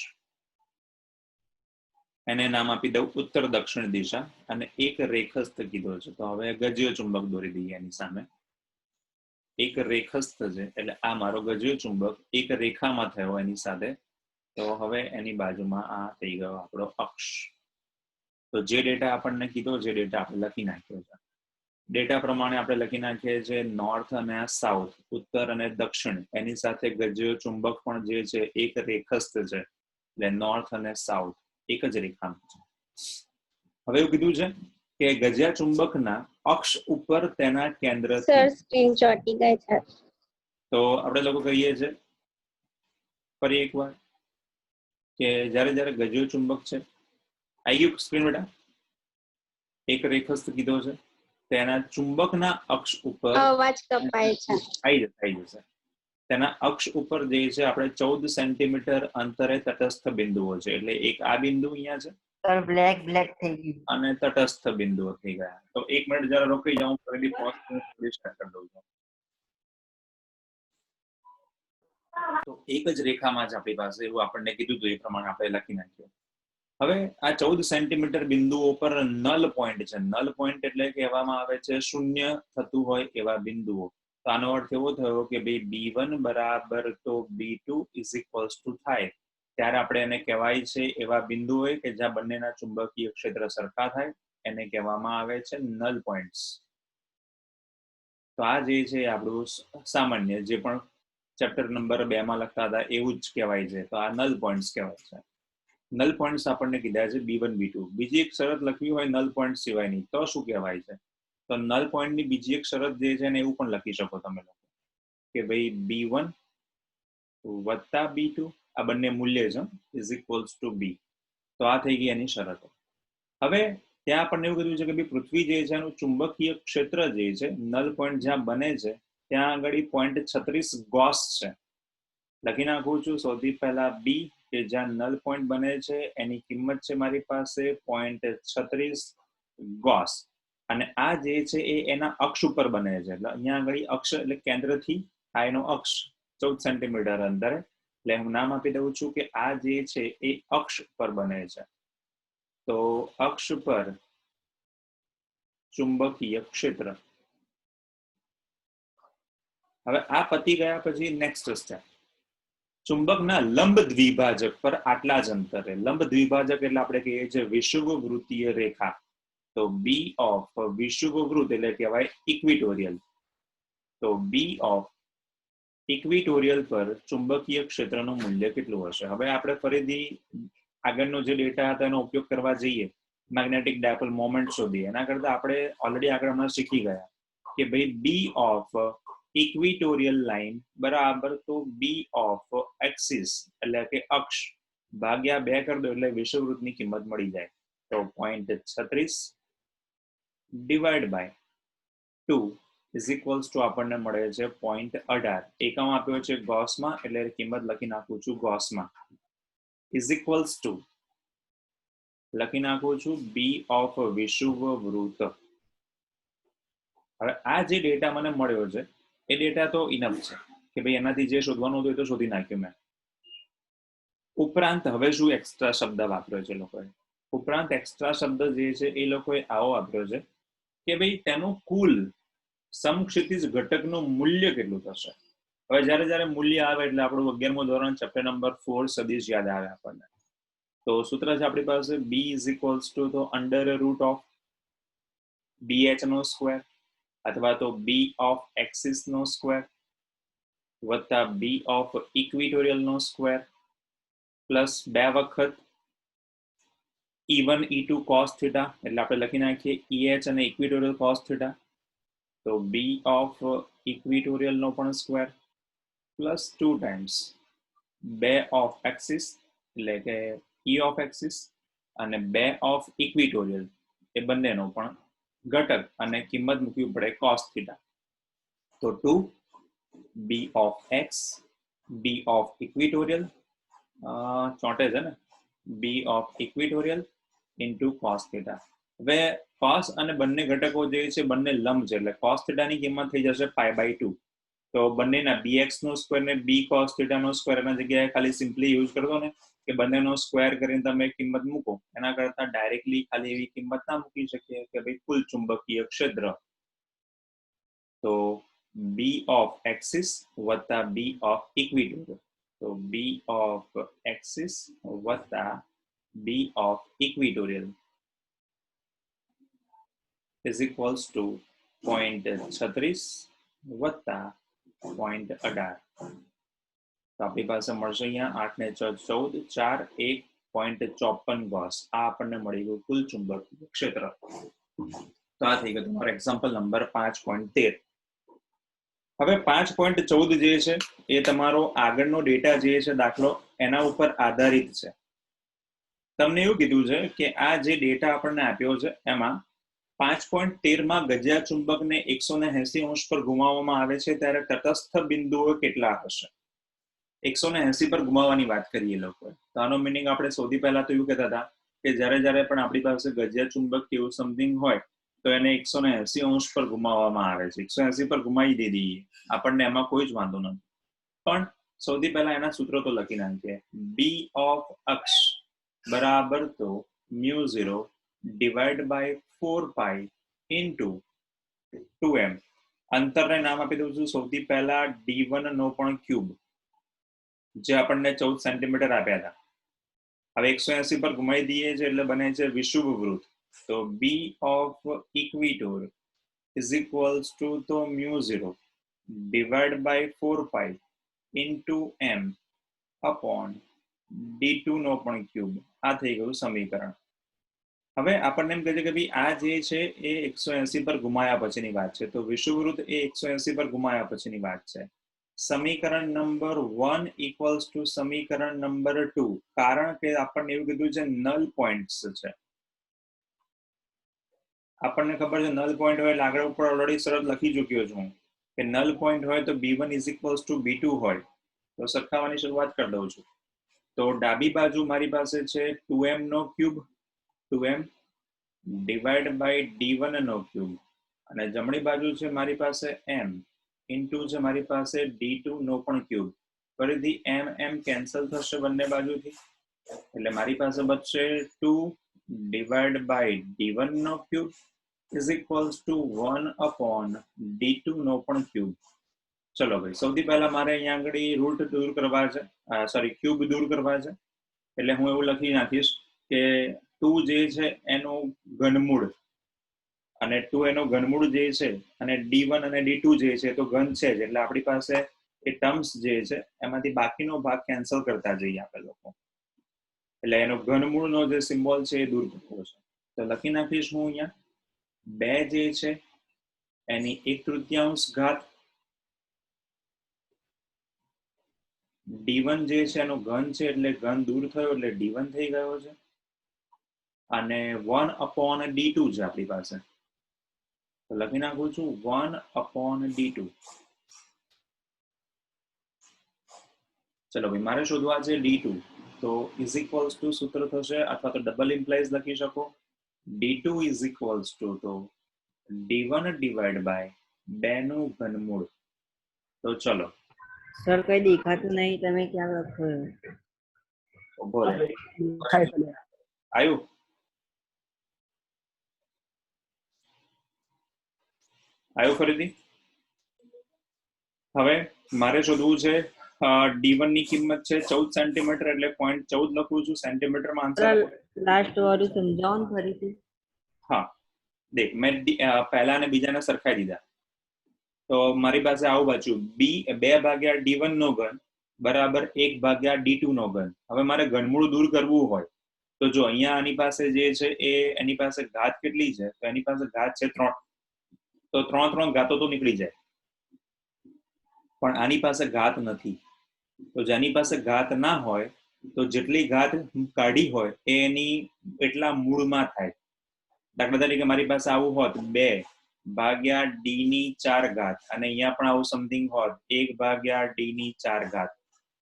એને નામ આપી દઉં ઉત્તર દક્ષિણ દિશા અને એક રેખસ્થ કીધો છે. તો હવે ગજ્યો ચુંબક દોરી દઈએ એની સામે. એક રેખસ્થ છે એટલે આ મારો ગજ્યો ચુંબક એક રેખામાં થયો એની સાથે. તો હવે એની બાજુમાં આ થઈ ગયો આપણો અક્ષ. તો જે ડેટા આપણને કીધો જે ડેટા આપણે લખી નાખ્યો છે, ડેટા પ્રમાણે આપણે લખી નાખીએ છીએ નોર્થ અને સાઉથ, ઉત્તર અને દક્ષિણ, એની સાથે ગજ્યો ચુંબક પણ જે છે એક રેખસ્થ છે એટલે નોર્થ અને સાઉથ એક જ રેખામાં છે. હવે એવું કીધું છે કે ગજ્યા ચુંબકના અક્ષ ઉપર તેના કેન્દ્રથી સર સ્ક્રીન ચોટી ગઈ છે. તો આપણે લોકો કહીએ છીએ ફરી એકવાર કે જ્યારે ગજ્યો ચુંબક છે, આવી ગયું સ્ક્રીન બેટા, એક રેખસ્થ કીધો છે, તેના ચુંબકના અક્ષ ઉપર અવાજ કપાય છે. આવી જશે. તેના અક્ષ ઉપર જે છે આપણે 14 સેન્ટીમીટર અંતરે તટસ્થ બિંદુઓ છે. એટલે એક આ બિંદુ અહીંયા છે સર બ્લેક થઈ ગયું અને તટસ્થ બિંદુઓ થઈ ગયા. તો 1 મિનિટ જરા રોકી જાઉં, ફરીથી પોઝ સ્ટાર્ટ કરી દઉં છું. તો એક જ રેખામાં જ આપણી પાસે એવું આપણને કીધું હતું એ પ્રમાણે આપણે લખી નાખ્યું. હવે આ 14 સેન્ટીમીટર બિંદુઓ પર નલ પોઈન્ટ છે. નલ પોઈન્ટ એટલે કહેવામાં આવે છે શૂન્ય થતું હોય એવા બિંદુઓ. તો આનો અર્થ એવો થયો કે ભાઈ B1 બરાબર તો B2 ઇઝ ઇક્વલ્સ ટુ થાય ત્યારે આપણે એને કહેવાય છે એવા બિંદુ હોય કે જ્યાં બંનેના ચુંબકીય ક્ષેત્ર સરખા થાય, એને કહેવામાં આવે છે નલ પોઈન્ટ્સ. તો આ જે છે આપણું સામાન્ય જે પણ ચેપ્ટર નંબર 2 માં લખતા હતા એવું જ કહેવાય છે. તો આ નલ પોઈન્ટ્સ કહેવાય છે. નલ પોઈન્ટ્સ આપણને કીધા છે B1 B2. બીજી એક શરત લખવી હોય નલ પોઈન્ટ સિવાયની તો શું કહેવાય છે? તો નલ પોઈન્ટની બીજી એક શરત જે છે ને એવું પણ લખી શકો તમે લોકો કે ભાઈ B1 વત્તા B2 આ બંને મૂલ્ય છે ઇઝ ઇક્વલ્સ ટુ B. તો આ થઈ ગઈ એની શરતો. હવે ત્યાં આપણને એવું કીધું છે કે ભાઈ પૃથ્વી જે છે એનું ચુંબકીય ક્ષેત્ર જે છે નલ પોઈન્ટ જ્યાં બને છે ત્યાં આગળ 0.36 ગોસ છે. લખી નાખું છું સૌથી પહેલા B કે જ્યાં નલ પોઈન્ટ બને છે એની કિંમત છે મારી પાસે 0.36 ગોસ. અને આ જે છે એ એના અક્ષ ઉપર બને છે. એટલે અહીંયા આગળ અક્ષ એટલે કેન્દ્રથી આ એનો અક્ષ 14 સેન્ટીમીટર અંતરે. એટલે હું નામ આપી દઉં છું કે આ જે છે એ અક્ષ પર બને છે. તો અક્ષ પર ચુંબકીય ક્ષેત્ર. હવે આ પતી ગયા પછી નેક્સ્ટ સ્ટેપ, ચુંબકના લંબ દ્વિભાજક પર આટલા જ અંતરે. લંબ દ્વિભાજક એટલે આપણે કહીએ છીએ વિષુવવૃત્તીય રેખા. તો બી ઓફ વિષુવવૃત્ત એટલે કહેવાય ઇક્વિટોરિયલ. તો બી ઓફ ઇક્વિટોરિયલ પર ચુંબકીય ક્ષેત્રનું મૂલ્ય કેટલું હશે? હવે આપણે ફરીથી આગળનો જે ડેટા હતા એનો ઉપયોગ કરવા જઈએ, મેગ્નેટિક ડાયપોલ મોમેન્ટ શોધીએ, એના કરતા આપણે ઓલરેડી આગળ હમણાં શીખી ગયા કે ભાઈ બી ઓફ ઇક્વિટોરિયલ લાઈન બરાબર તો બી ઓફ એક્સિસ એટલે કે અક્ષ ભાગ્યા 2 કરી દો એટલે વિષુવવૃત્તની કિંમત મળી જાય. તો 0.36 divide by 2 is equals to આપણને મળે છે 0.18. એકમ આપ્યો છે ગોસમાં એટલે કિંમત લખી નાખું છું ગોસમાં. ઇઝ ઇક્વલ્સ ટુ લખી નાખું છું બી ઓફ વિષુવવૃત્ત. હવે આ જે ડેટા મને મળ્યો છે એ ડેટા તો ઇનફ છે કે ભાઈ એનાથી જે શોધવાનું હતું એ તો શોધી નાખ્યું મેં. ઉપરાંત હવે શું એક્સ્ટ્રા શબ્દ વાપર્યો છે લોકોએ? ઉપરાંત એક્સ્ટ્રા શબ્દ જે છે એ લોકોએ આવો વાપર્યો છે કે ભાઈ તેનું કુલ સમક્ષિતિજ ઘટકનું મૂલ્ય કેટલું થશે. હવે જ્યારે મૂલ્ય આવે એટલે આપણું 11મું ધોરણ ચેપ્ટર નંબર 4 સદિશ યાદ આવે આપણને. તો સૂત્ર છે આપણી પાસે બી ઇઝ ઇક્વલ્સ ટુ તો અંડર રૂટ ઓફ BH નો સ્ક્વેર અથવા તો બી ઓફ એક્સિસ નો સ્ક્વેર વત્તા બી ઓફ ઇક્વિટોરિયલ નો સ્ક્વેર પ્લસ 2 વખત E1 E2 cos થીટા એટલે આપણે લખી નાખીએ EH અને ઇક્વિટોરિયલ cos થીટા. તો બી ઓફ ઇક્વિટોરિયલ નો પણ square plus 2 times 2 of axis એટલે કે E ઓફ એક્સિસ અને 2 ઓફ ઇક્વિટોરિયલ એ બંનેનો પણ ઘટક અને કિંમત મૂકવી પડે cos થીટા. તો 2 બી ઓફ એક્સ બી ઓફ ઇક્વિટોરિયલ ચોંટે છે ને બી ઓફ ઇક્વિટોરિયલ ઇન્ટુ cos થીટા. હવે cos અને બંને ઘટકો જે છે બંને લંબ છે એટલે cos થીટા ની કિંમત થઈ જશે π/2. તો બંનેના bx નો સ્ક્વેર ને b cos થીટા નો સ્ક્વેર એના જગ્યાએ ખાલી સિમ્પલી યુઝ કરજો ને કે બંનેનો સ્ક્વેર કરીને તમે કિંમત મૂકો. એના કરતા ડાયરેક્ટલી ખાલી એવી કિંમત ના મૂકી શકીએ કે ભાઈ કુલ ચુંબકીય ક્ષેત્ર. તો બી ઓફ એક્સિસ વત્તા બી ઓફ ઇક્વિટોરિયલ. તો બી ઓફ એક્સિસ વત્તા b of ઇક્વિટોરિયલ is equals to 0.36 વત્તા 0.18. તો આપણી પાસે મળશે અહીંયા 8 ને 6 14 4 1.54 ગોસ. આ આપણને મળી ગયું કુલ ચુંબકીય ક્ષેત્ર. તો આ થઈ ગયું તમારો એક્ઝામ્પલ નંબર 5.13. હવે 5.14 જે છે એ તમારો આગળનો ડેટા જે છે દાખલો એના ઉપર આધારિત છે. તમને એવું કીધું છે કે આ જે ડેટા આપણને આપ્યો છે એમાં 5.13 માં ગજ્યા ચુંબકને 180 અંશ પર ઘુમાવવામાં આવે છે ત્યારે તટસ્થ બિંદુઓ કેટલા હશે? 180 પર ઘુમાવવાની વાત કરીએ લોકોએ. તો આનો મિનિંગ આપણે સૌથી પહેલા તો એવું કહેતા હતા કે જ્યારે પણ આપણી પાસે ગજ્યા ચુંબક કેવું સમથિંગ હોય તો એને 180 અંશ પર ઘુમાવવામાં આવે છે. 180 પર ઘુમાવી દીધી આપણને એમાં કોઈ જ વાંધો નથી. પણ સૌથી પહેલા એના સૂત્રો તો લખી નાખીએ. બી ઓફ અક્ષ બરાબર તો μ0 divide by 4 pi into 2m. અંતરને નામ આપી દઉં છું સૌથી પહેલા d1 નો પણ ક્યુબ જે આપણને 14 સેન્ટીમીટર આપ્યા હતા. હવે 180 પર ઘુમાવી દઈએ છે એટલે બને છે વિષુવવૃત્ત. તો બી of equator is equals to તો μ0 divide by 4 pi into m upon d2 નો પણ ક્યુબ. આ થઈ ગયું સમીકરણ. હવે આપણને એમ કહે છે કે ભાઈ આ જે છે એ 180 પર ઘુમાયા પછીની વાત છે. તો વિષુવવૃત્ત એ 180 પર ઘુમાયા પછીની વાત છે. સમીકરણ નંબર 1 ઇક્વલ્સ ટુ સમીકરણ નંબર 2. કારણ કે આપણને એવું કીધું છે નલ પોઈન્ટ્સ છે. આપણને ખબર છે નલ પોઈન્ટ હોય એટલે આગળ ઉપર ઓલરેડી શરત લખી ચૂક્યો છું કે નલ પોઈન્ટ હોય તો b1 is equals two b2 હોય. તો સરખાવવાની શરૂઆત કરી દઉં છું. તો ડાબી બાજુ મારી પાસે છે 2m નો cube 2m divide by d1 નો ક્યુબ અને જમણી બાજુ છે મારી પાસે m ઇન્ટુ છે મારી પાસે d2 નો પણ ક્યુબ. ફરીથી m કેન્સલ થશે બંને બાજુથી એટલે મારી પાસે બચશે 2 ડિવાઈડ બાય d1 નો cube is equals to 1 upon d2 નો પણ ક્યુબ. ચલો ભાઈ સૌથી પહેલા મારે અહીંયા આગળ રૂટ દૂર કરવા છે, સોરી ક્યુબ દૂર કરવા છે એટલે હું એવું લખી નાખીશ કે 2 જે છે એનું ઘનમૂળ અને 2 એનો ઘનમૂળ જે છે અને d1 અને d2 જે છે તો ઘન છે જ એટલે આપણી પાસે એ ટર્મ્સ જે છે એમાંથી બાકીનો ભાગ કેન્સલ કરતા જઈએ આપણે લોકો એટલે એનો ઘનમૂળનો જે સિમ્બોલ છે એ દૂર કરવો છે. તો લખી નાખીશ હું અહીંયા 2 જે છે એની 1/3 ઘાત d1 જે છે એનો ઘન છે એટલે ઘન દૂર થયો એટલે d1 થઈ ગયો છે અને 1 અપોન d2 છે આપણી પાસે તો લખી નાખું છું 1 અપોન d2. ચલો ભાઈ મારે શોધવા છે d2 તો ઇઝ ઇક્વલ્સ ટુ સૂત્ર થશે અથવા તો ડબલ ઇમ્પ્લાઇઝ લખી શકો d2 ઇઝ ઇક્વલ્સ ટુ તો d1 ડિવાઈડ બાય 2 નું ઘનમૂળ. તો ચલો સર કઈ દેખાતું નહીં, તમે ક્યાં લખો છો? ઉભો રહે. આવ્યું ફરીથી. હવે મારે શોધવું છે d1 ની કિંમત છે 14 સેન્ટીમીટર એટલે 0.14 લખું છું સેન્ટીમીટરમાં આન્સર. લાસ્ટ વાળું સમજાવો ને ફરીથી. હા દેખ મેં પહેલા અને બીજાને સરખાઈ દીધા તો મારી પાસે આવું બચ્યું 2/d1 નો ઘન બરાબર 1/d2 નો ઘન. હવે મારે ઘનમૂળ દૂર કરવું હોય તો જો અહીંયા આની પાસે જે છે એ એની પાસે ઘાત કેટલી છે તો એની પાસે ઘાત છે 3 તો 3 ઘાતો તો નીકળી જાય પણ આની પાસે ઘાત નથી તો જેની પાસે ઘાત ના હોય તો જેટલી ઘાત કાઢી હોય એ એની એટલા મૂળમાં થાય. દાખલા તરીકે મારી પાસે આવું હોત 2/d4 ઘાત અને અહીંયા પણ આવું સમથિંગ હોત 1/d4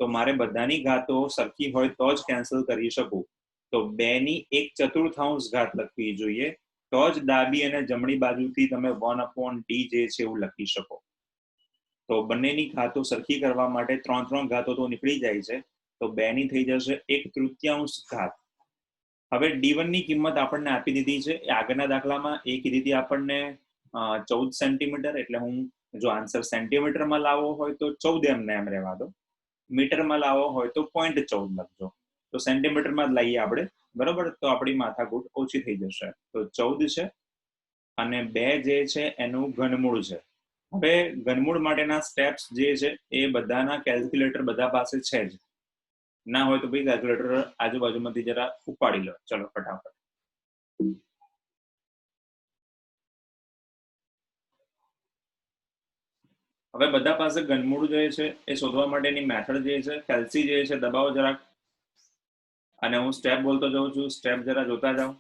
તો મારે બધાની ઘાતો સરખી હોય તો જ કેન્સલ કરી શકું તો 2/1/4 ઘાત લખવી જોઈએ તો જ ડાબી અને જમણી બાજુથી તમે 1/d જે છે એવું લખી શકો. તો બંનેની ઘાતો સરખી કરવા માટે 3 ઘાતો તો નીકળી જાય છે તો 2 ની થઈ જશે 1/3 ઘાત. હવે d1 ની કિંમત આપણને આપી દીધી છે એ આગળના દાખલામાં એ કીધી હતી આપણને 14 સેન્ટીમીટર એટલે હું જો આન્સર સેન્ટીમીટરમાં લાવવો હોય તો 14 એમને એમ રહેવા દો, મીટરમાં લાવવો હોય તો 0.14 લખજો તો સેન્ટીમીટરમાં જ લઈએ આપણે બરોબર તો આપણી માથાકૂટ ઓછી થઈ જશે. તો 14 છે અને 2 જે છે એનું ઘનમૂળ છે. હવે ઘનમૂળ માટેના સ્ટેપ્સ જે છે એ બધાના કેલ્ક્યુલેટર બધા પાસે છે જ, ના હોય તો ભાઈ કેલ્ક્યુલેટર આજુબાજુમાંથી જરા ઉપાડી લો. ચલો ફટાફટ. હવે બધા પાસે ઘનમૂળ જે છે એ શોધવા માટેની મેથડ જે છે કેલ્સી જે છે દબાવો જરાક અને હું સ્ટેપ બોલતો જાઉં છું, સ્ટેપ જરા જોતા જાઓ.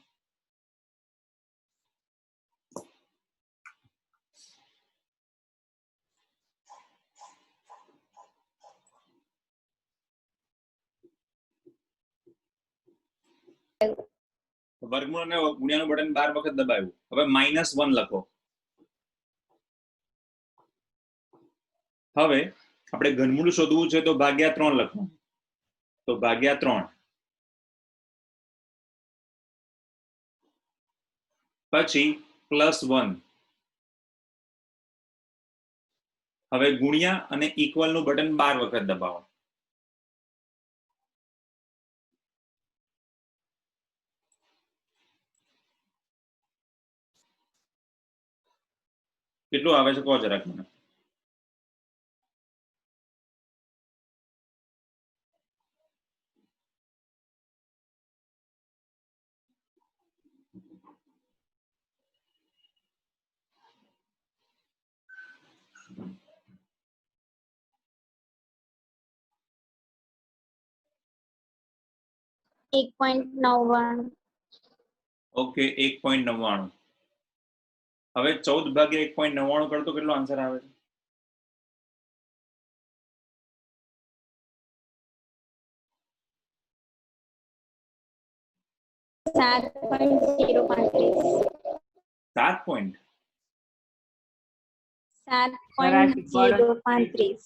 વર્ગમૂળ અને ગુણ્યાનું બટન 12 વખત દબાવ્યું. હવે -1 લખો. હવે આપણે ઘનમૂળ શોધવું છે તો ભાગ્યા 3 લખવાનું તો ભાગ્યા 3 પછી +1 હવે ગુણ્યા અને ઇક્વલ નું બટન 12 વખત દબાવો. કેટલું આવે છે કહો જરાક મને. ઓકે 1.99. હવે 14/1.99 કરતો કેટલો આન્સર આવે છે? 7.035. 7 પોઈન્ટ. સર આ શીખવાડો 7.035.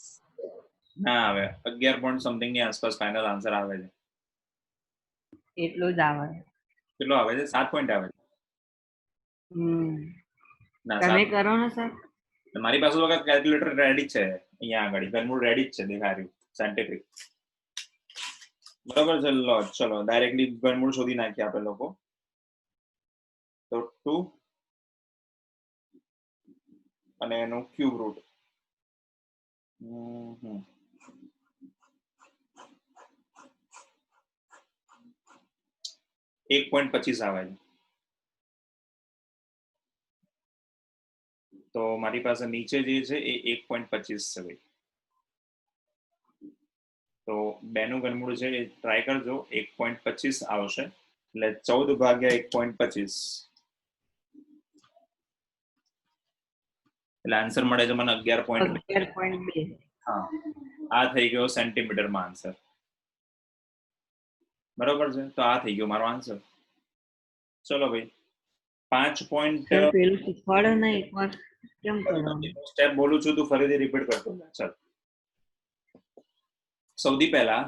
ના આવે, 11 પોઈન્ટ સમથિંગ ની આસપાસ ફાઇનલ આન્સર આવે છે. એટલું જ આવે. કેટલો આવે છે? 7 પોઈન્ટ આવે છે. ના, તમે 7. કરો ને સર. મારી પાસે વખત કેલ્ક્યુલેટર રેડી છે, અહીંયા આગળ ઘનમૂળ રેડી જ છે, દેખાડ્યું સાયન્ટિફિક. બરાબર છે. લો ચલો ડાયરેક્ટલી ઘનમૂળ શોધી નાખીએ આપણે લોકો. તો 2 અને એનું ક્યુબ રૂટ. 1.25 આવે છે. તો મારી પાસે નીચે જે છે એ 1.25 છે ભાઈ. તો 2 નું ઘનમૂળ છે એ ટ્રાય કરજો, 1.25 આવશે, એટલે 14 ભાગ્યા 1.25 એટલે આન્સર મળે છે મને 11.2. હા, આ થઈ ગયો સેન્ટીમીટરમાં આન્સર. બરોબર છે. તો આ થઈ ગયો મારો આન્સર. ચલો ભાઈ 5 પોઈન્ટ. પેલું શીખવાડો ને એકવાર કેમ કરવાનું. સ્ટેપ બોલું છું તું ફરીથી રિપીટ કરતો ચાલ. સૌથી પહેલા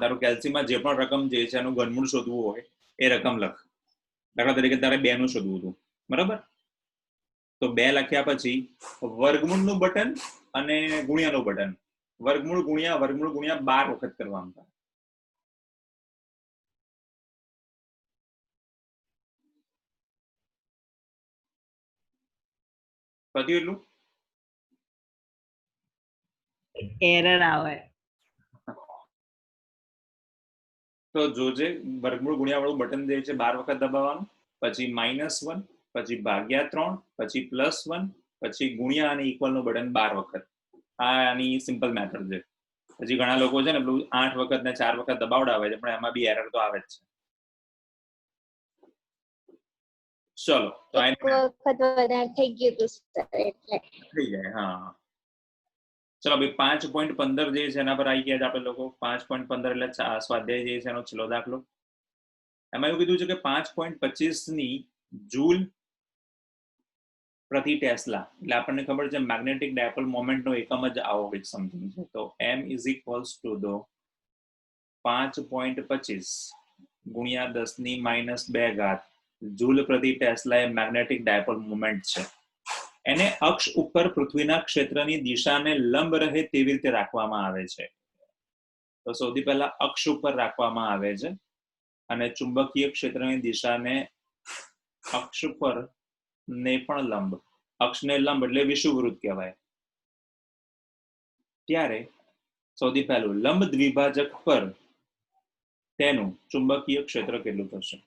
તારું કેલ્સીમાં જે પણ રકમ જે છે એનું ઘનમૂળ શોધવું હોય એ રકમ લખ. દાખલા તરીકે તારે 2 નું શોધવું હતું, બરાબર? તો 2 લખ્યા પછી વર્ગમૂળનું બટન અને ગુણ્યાનું બટન, વર્ગમૂળ ગુણ્યા 12 વખત કરવાનું. પત્યું એટલું? એરર આવે. તો જોજે, વર્ગમૂળ ગુણ્યા વાળું બટન જે છે 12 વખત દબાવવાનું, પછી -1, પછી /3, પછી +1, પછી ગુણ્યા અને ઇક્વલ નું બટન 12 વખત. આ આની સિમ્પલ મેથડ છે. પછી ઘણા લોકો છે ને પેલું 8 વખત ને 4 વખત દબાવડાવે છે, પણ એમાં બી એરર તો આવે જ છે. ચલો તો એક વખત વધારે થઈ ગયું હતું એટલે થઈ જાય. હા ચલો ભાઈ 5.15 જે છે એના પર આવી ગયા આપણે લોકો. 5.15 એટલે સ્વાધ્યાય જે છે એનો છેલ્લો દાખલો. એમાં એવું કીધું છે કે 5.25 ની જૂલ પ્રતિ ટેસ્લા, એટલે આપણને ખબર છે મેગ્નેટિક ડાયપોલ મોમેન્ટ નો એકમ જ આવો કંઈક સમથિંગ છે. તો m = 5.25 ગુણ્યા 10⁻² જૂલ પ્રતિ ટેસ્લા એ મેગ્નેટિક ડાયપોલ મોમેન્ટ છે. એને અક્ષ ઉપર પૃથ્વીના ક્ષેત્રની દિશાને લંબ રહે તેવી રીતે રાખવામાં આવે છે. તો સૌથી પહેલા અક્ષ ઉપર રાખવામાં આવે છે અને ચુંબકીય ક્ષેત્રની દિશાને અક્ષ પર ને પણ લંબ, અક્ષને લંબ એટલે વિષુવવૃત્ત કહેવાય. ત્યારે સૌથી પહેલું લંબ દ્વિભાજક પર તેનું ચુંબકીય ક્ષેત્ર કેટલું થશે?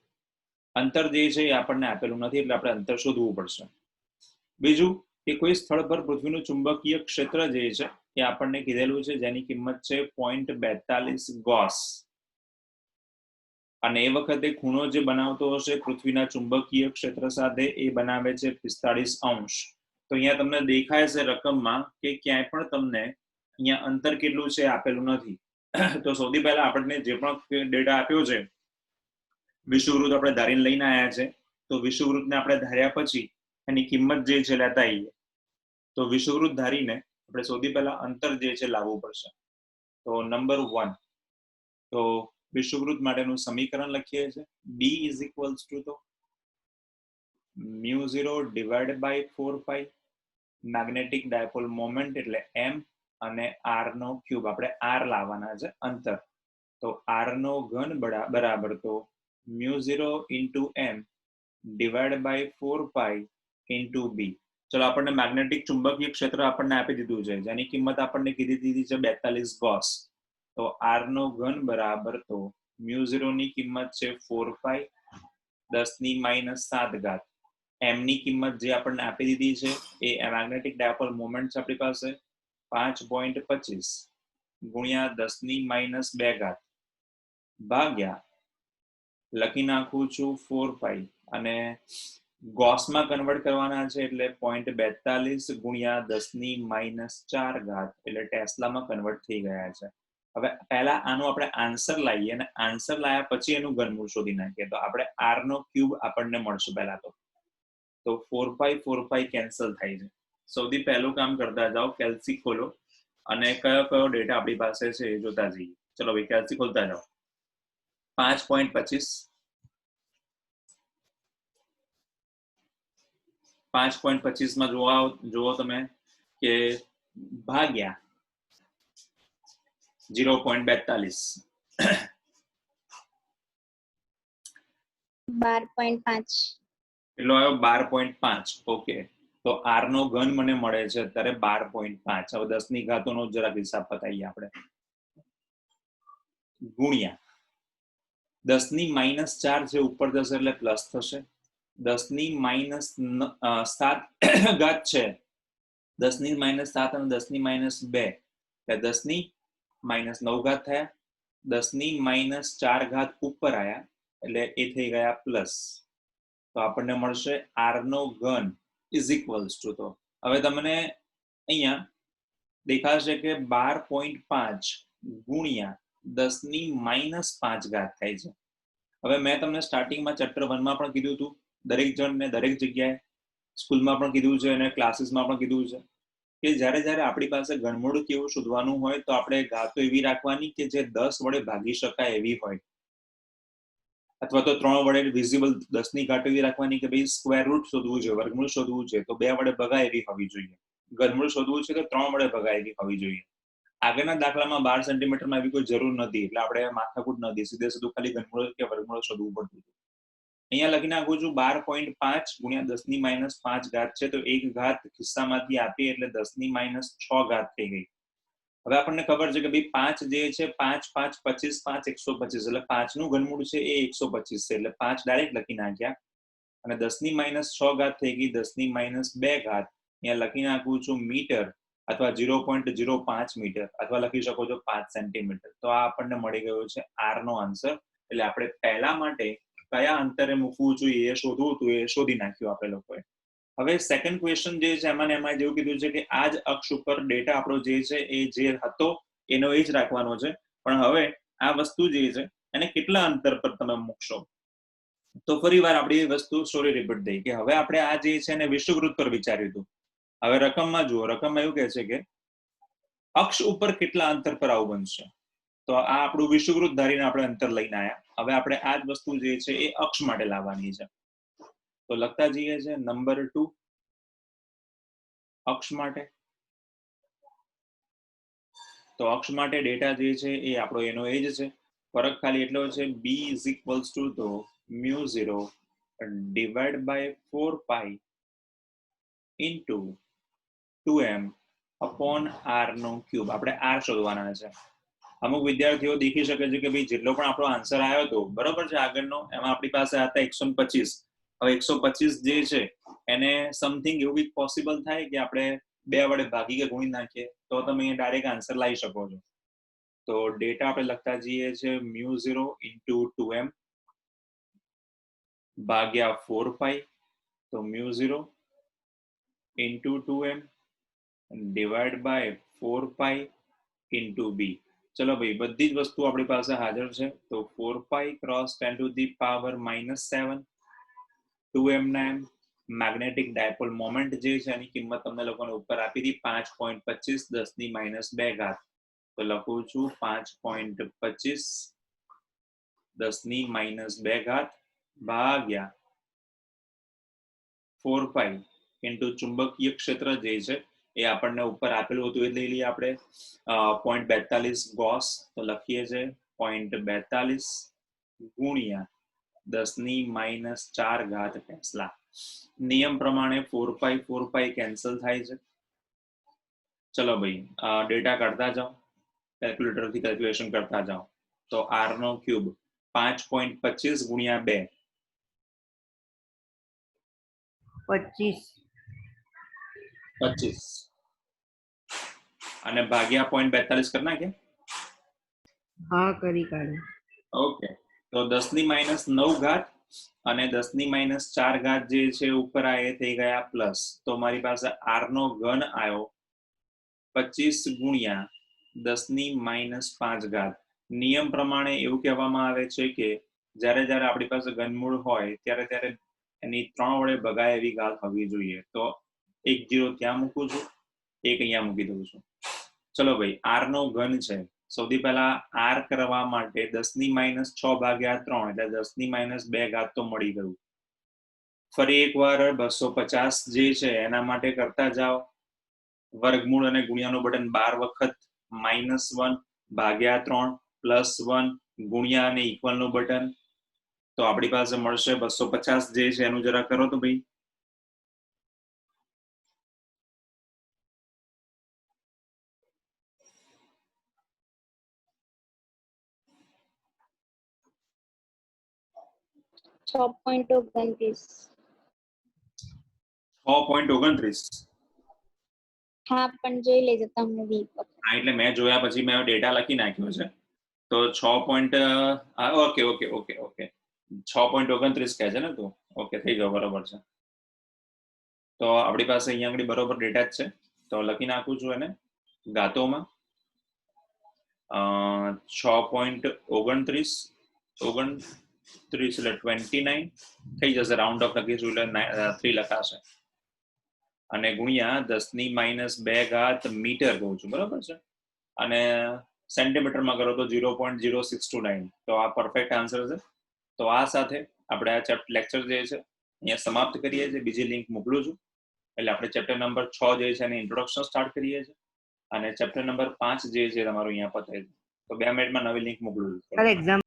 અંતર જે છે એ આપણને આપેલું નથી, એટલે આપણે અંતર શોધવું પડશે. બીજું કે કોઈ સ્થળ પર પૃથ્વીનું ચુંબકીય ક્ષેત્ર જે છે એ આપણને કીધેલું છે, જેની કિંમત છે 0.42 ગોસ. અને એ વખતે ખૂણો જે બનાવતો હશે પૃથ્વીના ચુંબકીય ક્ષેત્ર સાથે એ બનાવે છે 45°. તો અહીંયા તમને દેખાય છે રકમમાં કે ક્યાંય પણ તમને અહીંયા અંતર કેટલું છે આપેલું નથી. તો સૌથી પહેલા આપણને જે પણ ડેટા આપ્યો છે, વિષુવવૃત્ત આપણે ધારીને લઈને આવ્યા છે. તો વિષુવવૃત્તને આપણે ધાર્યા પછી એની કિંમત જે છે લેતા આવીએ. તો વિષુવવૃત્ત ધારીને આપણે સૌથી પહેલા અંતર જે છે લાવવું પડશે. તો નંબર 1, તો વિષુવવૃત્ત માટેનું સમીકરણ લખીએ છીએ. B = તો μ0/4π મેગ્નેટિક ડાયપોલ મોમેન્ટ એટલે m અને r નો ક્યુબ, આપણે r લાવવાના છે અંતર. તો r નો ઘન બરાબર તો μ0 × m / 4π × b. ચલો આપણને મેગ્નેટિક ચુંબકીય ક્ષેત્ર આપણને આપી દીધું છે, જેની કિંમત આપણને કીધી દીધી છે 42 ગોસ. તો r નો ઘન બરાબર તો μ0 ની કિંમત છે 4π 10⁻⁷. m ની કિંમત જે આપણને આપી દીધી છે એ મેગ્નેટિક ડાયપોલ મોમેન્ટ છે આપણી પાસે 5.25 ગુણ્યા 10⁻² ભાગ્યા લખી નાખું છું 4π અને ગોસમાં કન્વર્ટ કરવાના છે એટલે 0.42 ગુણ્યા 10⁻⁴ એટલે ટેસ્લામાં કન્વર્ટ થઈ ગયા છે. હવે પહેલા આનો આપણે આન્સર લાવીએ અને આન્સર લાવ્યા પછી એનું ઘનમૂળ શોધી નાખીએ તો આપણે r નો ક્યુબ આપણને મળશે પહેલા તો 4 5 કેન્સલ થાય છે. સૌથી પહેલું કામ કરતા જાઓ, કેલ્સી ખોલો અને કયો કયો ડેટા આપણી પાસે છે એ જોતા જઈએ. ચલો ભાઈ કેલ્સી ખોલતા જાઓ. 5.25 5.25 માં જુઓ તમે કે ભાગ્યા 0.42 12.5. એટલો આવ્યો 12.5. ઓકે, તો r નો ઘન મને મળે છે અત્યારે 12.5. હવે 10 ની ઘાતોનો જરાક હિસાબ પતાવીએ આપણે. ગુણ્યા 10 ની -4 છે ઉપર જશે એટલે પ્લસ થશે. 10 ની -7 ઘાત છે, 10 ની -7 અને 10 ની -2 એટલે 10 ની -9 ઘાત થયા. 10 ની -4 ઘાત ઉપર આયા એટલે એ થઈ ગયા પ્લસ. તો આપણને મળશે r નો ઘન ઇઝ ઇક્વલ્સ ટુ, તો હવે તમને અહીંયા દેખાશે કે 12.5 ગુણ્યા 10 ની -5 ઘાત થાય છે. હવે મેં તમને સ્ટાર્ટિંગમાં ચેપ્ટર 1 માં પણ કીધું હતું, દરેક જણને દરેક જગ્યાએ સ્કૂલમાં પણ કીધું છે અને ક્લાસીસમાં પણ કીધું છે કે જ્યારે આપણી પાસે ઘનમૂળ કેવું શોધવાનું હોય તો આપણે ઘાતો એવી રાખવાની કે જે 10 વડે ભાગી શકાય એવી હોય, અથવા તો 3 વડે વિઝિબલ 10 ની ઘાત એવી રાખવાની કે ભાઈ સ્ક્વેર રૂટ શોધવું છે, વર્ગમૂળ શોધવું છે તો 2 વડે ભગાય એવી હોવી જોઈએ. ઘનમૂળ શોધવું છે તો 3 વડે ભગાય એવી હોવી જોઈએ. આગળના દાખલામાં 12 સેન્ટીમીટરમાં એવી કોઈ જરૂર નથી એટલે આપણે માથાકૂટ નથી, સીધું ખાલી ઘનમૂળ કે વર્ગમૂળ શોધવું પડતું. અહીંયા લખી નાખું છું 12.5 ગુણ્યા 10 ની -5 ઘાત છે તો એક ઘાત ખિસ્સામાંથી આપી એટલે 10 ની -6 ઘાત થઈ ગઈ. હવે આપણને ખબર છે કે ભાઈ 5 જે છે 5 5 25 5 125 એટલે 5 નું ઘનમૂળ છે એ 125 છે એટલે 5 ડાયરેક્ટ લખી નાખ્યા. અને 10 ની -6 ઘાત થઈ ગઈ, 10 ની -2 ઘાત અહીંયા લખી નાખું છું મીટર અથવા 0.05 મીટર અથવા લખી શકો છો 5 સેન્ટીમીટર. તો આ આપણને મળી ગયો છે r નો આન્સર. એટલે આપણે પહેલા માટે કયા અંતરે મૂકવું જોઈએ એ શોધવું હતું એ શોધી નાખ્યું આપણે લોકોએ. હવે સેકન્ડ ક્વેશ્ચન જે છે એમાં જેવું કીધું છે કે આ જ અક્ષ ઉપર ડેટા આપણો જે છે એ જે હતો એનો એ જ રાખવાનો છે, પણ હવે આ વસ્તુ જે છે એને કેટલા અંતર પર તમે મૂકશો. તો ફરી વાર આપણી વસ્તુ સ્ટોરી રિપીટ થઈ કે હવે આપણે આ જે છે એને વિષુવવૃત્ત પર વિચાર્યું હતું. હવે રકમમાં જુઓ, રકમમાં એવું કહે છે કે અક્ષ ઉપર કેટલા અંતર પર આવું બનશે. તો આ આપણું વિષુવવૃત્ત ધારીને આપણે અંતર લઈને આવ્યા. હવે આપણે આ જ વસ્તુ જે છે એ અક્ષ માટે લાવવાની છે. તો લખતા જઈએ છે નંબર 2 અક્ષ માટે. તો અક્ષ માટે ડેટા જે છે એ આપણો એનો એ જ છે, ફરક ખાલી એટલો છે b ઇઝ ઇક્વલ્સ ટુ તો μ0 divide by 4 pi into 2m upon r નો ક્યુબ. આપણે r શોધવાના છે. અમુક વિદ્યાર્થીઓ દેખી શકે છે કે ભાઈ જેટલો પણ આપણો આન્સર આવ્યો હતો બરોબર છે આગળનો, એમાં આપણી પાસે હતા 125. હવે 125 જે છે એને સમથિંગ એવું બી પોસિબલ થાય કે આપણે 2 વડે ભાગી કે ગુણી નાખીએ તો તમે ડાયરેક્ટ આન્સર લાવી શકો છો. તો ડેટા આપણે લખતા જઈએ છે μ0 ઇન્ટુ 2m ભાગ્યા 4 પાઈ, તો μ0 into 2m divide by 4 pi into b. ચલો ભાઈ બધી જ વસ્તુ આપણી પાસે હાજર છે. તો 4 pi cross 10 to the power -7 2m ના m મેગ્નેટિક ડાયપોલ મોમેન્ટ જે છે એની કિંમત તમને લોકોને ઉપર આપી હતી 5.25 10 ની -2 ઘાત. તો લખું છું 5.25 10 ની -2 ઘાત ભાગ્યા 4 પાઈ ઇન્ટુ ચુંબકીય ક્ષેત્ર જે છે એ આપણને ઉપર આપેલું હતું એ લઈ લઈએ આપણે 0.42 ગોસ. તો લખીએ છે 0.42 ગુણ્યા 10 ની -4 ઘાત ટેસ્લા. નિયમ પ્રમાણે 4 પાઈ કેન્સલ થાય છે. ચલો ભાઈ ડેટા કાઢતા જાઓ, કેલ્ક્યુલેટર થી કેલ્ક્યુલેશન કરતા જાઓ. તો r નો ક્યુબ 5.25 ગુણ્યા 2 25 અને ભાગ્યા 0.42 કરી નાખે. હા કરી કાઢો. ઓકે, તો 10 ની -9 ઘાત અને 10 ની -4 ઘાત જે છે ઉપર આ એ થઈ ગયા પ્લસ. તો મારી પાસે r નો ઘન આવ્યો 25 ગુણ્યા 10⁻5 નિયમ પ્રમાણે એવું કહેવામાં આવે છે કે જ્યારે જ્યારે આપણી પાસે ઘનમૂળ હોય ત્યારે ત્યારે એની 3 વડે ભગાય એવી ઘાત હોવી જોઈએ. તો 1 0 ત્યાં મૂકું છું, 1 અહીંયા મૂકી દઉં છું. ચલો ભાઈ, r નો ઘન છે. સૌથી પહેલા r કરવા માટે 10⁻6/3 એટલે 10⁻2 તો મળી ગયું. ફરી એકવાર 250 જે છે એના માટે કરતા જાઓ. વર્ગમૂળ અને ગુણ્યાનું બટન 12 વખત -1/3 +1 ગુણ્યા અને ઇક્વલ નું બટન. તો આપણી પાસે મળશે 250 જે છે એનું જરા કરો તો ભાઈ. .29. 6.29. હા પણ જોઈ લેજો તમે બી. હા, એટલે મેં જોયા પછી મેં ડેટા લખી નાખ્યો છે. તો 6. ઓકે ઓકે ઓકે ઓકે 6.29 કહે છે ને તું? ઓકે, થઈ ગયો, બરોબર છે. તો આપણી પાસે અહીંયા આગળ બરોબર ડેટા જ છે. તો લખી નાખું છું એને ગાતોમાં 6.29 એટલે 29 થઈ જશે. રાઉન્ડ ઓફ લખીશું એટલે 3 લખાશે. અને ગુણ્યા 10⁻2 મીટર કહું છું, બરોબર છે. અને સેન્ટીમીટરમાં કરો તો 0.0629. તો આ પરફેક્ટ આન્સર છે. તો આ સાથે આપણે આ લેક્ચર જે છે અહીંયા સમાપ્ત કરીએ છીએ. બીજી લિંક મોકલું છું. એટલે આપણે ચેપ્ટર નંબર 6 જે છે એની ઇન્ટ્રોડક્શન સ્ટાર્ટ કરીએ છીએ. અને ચેપ્ટર નંબર 5 જે છે તમારું અહીંયા પતે છે. તો 2 મિનિટમાં નવી લિંક મોકલું છું. એક્ઝામ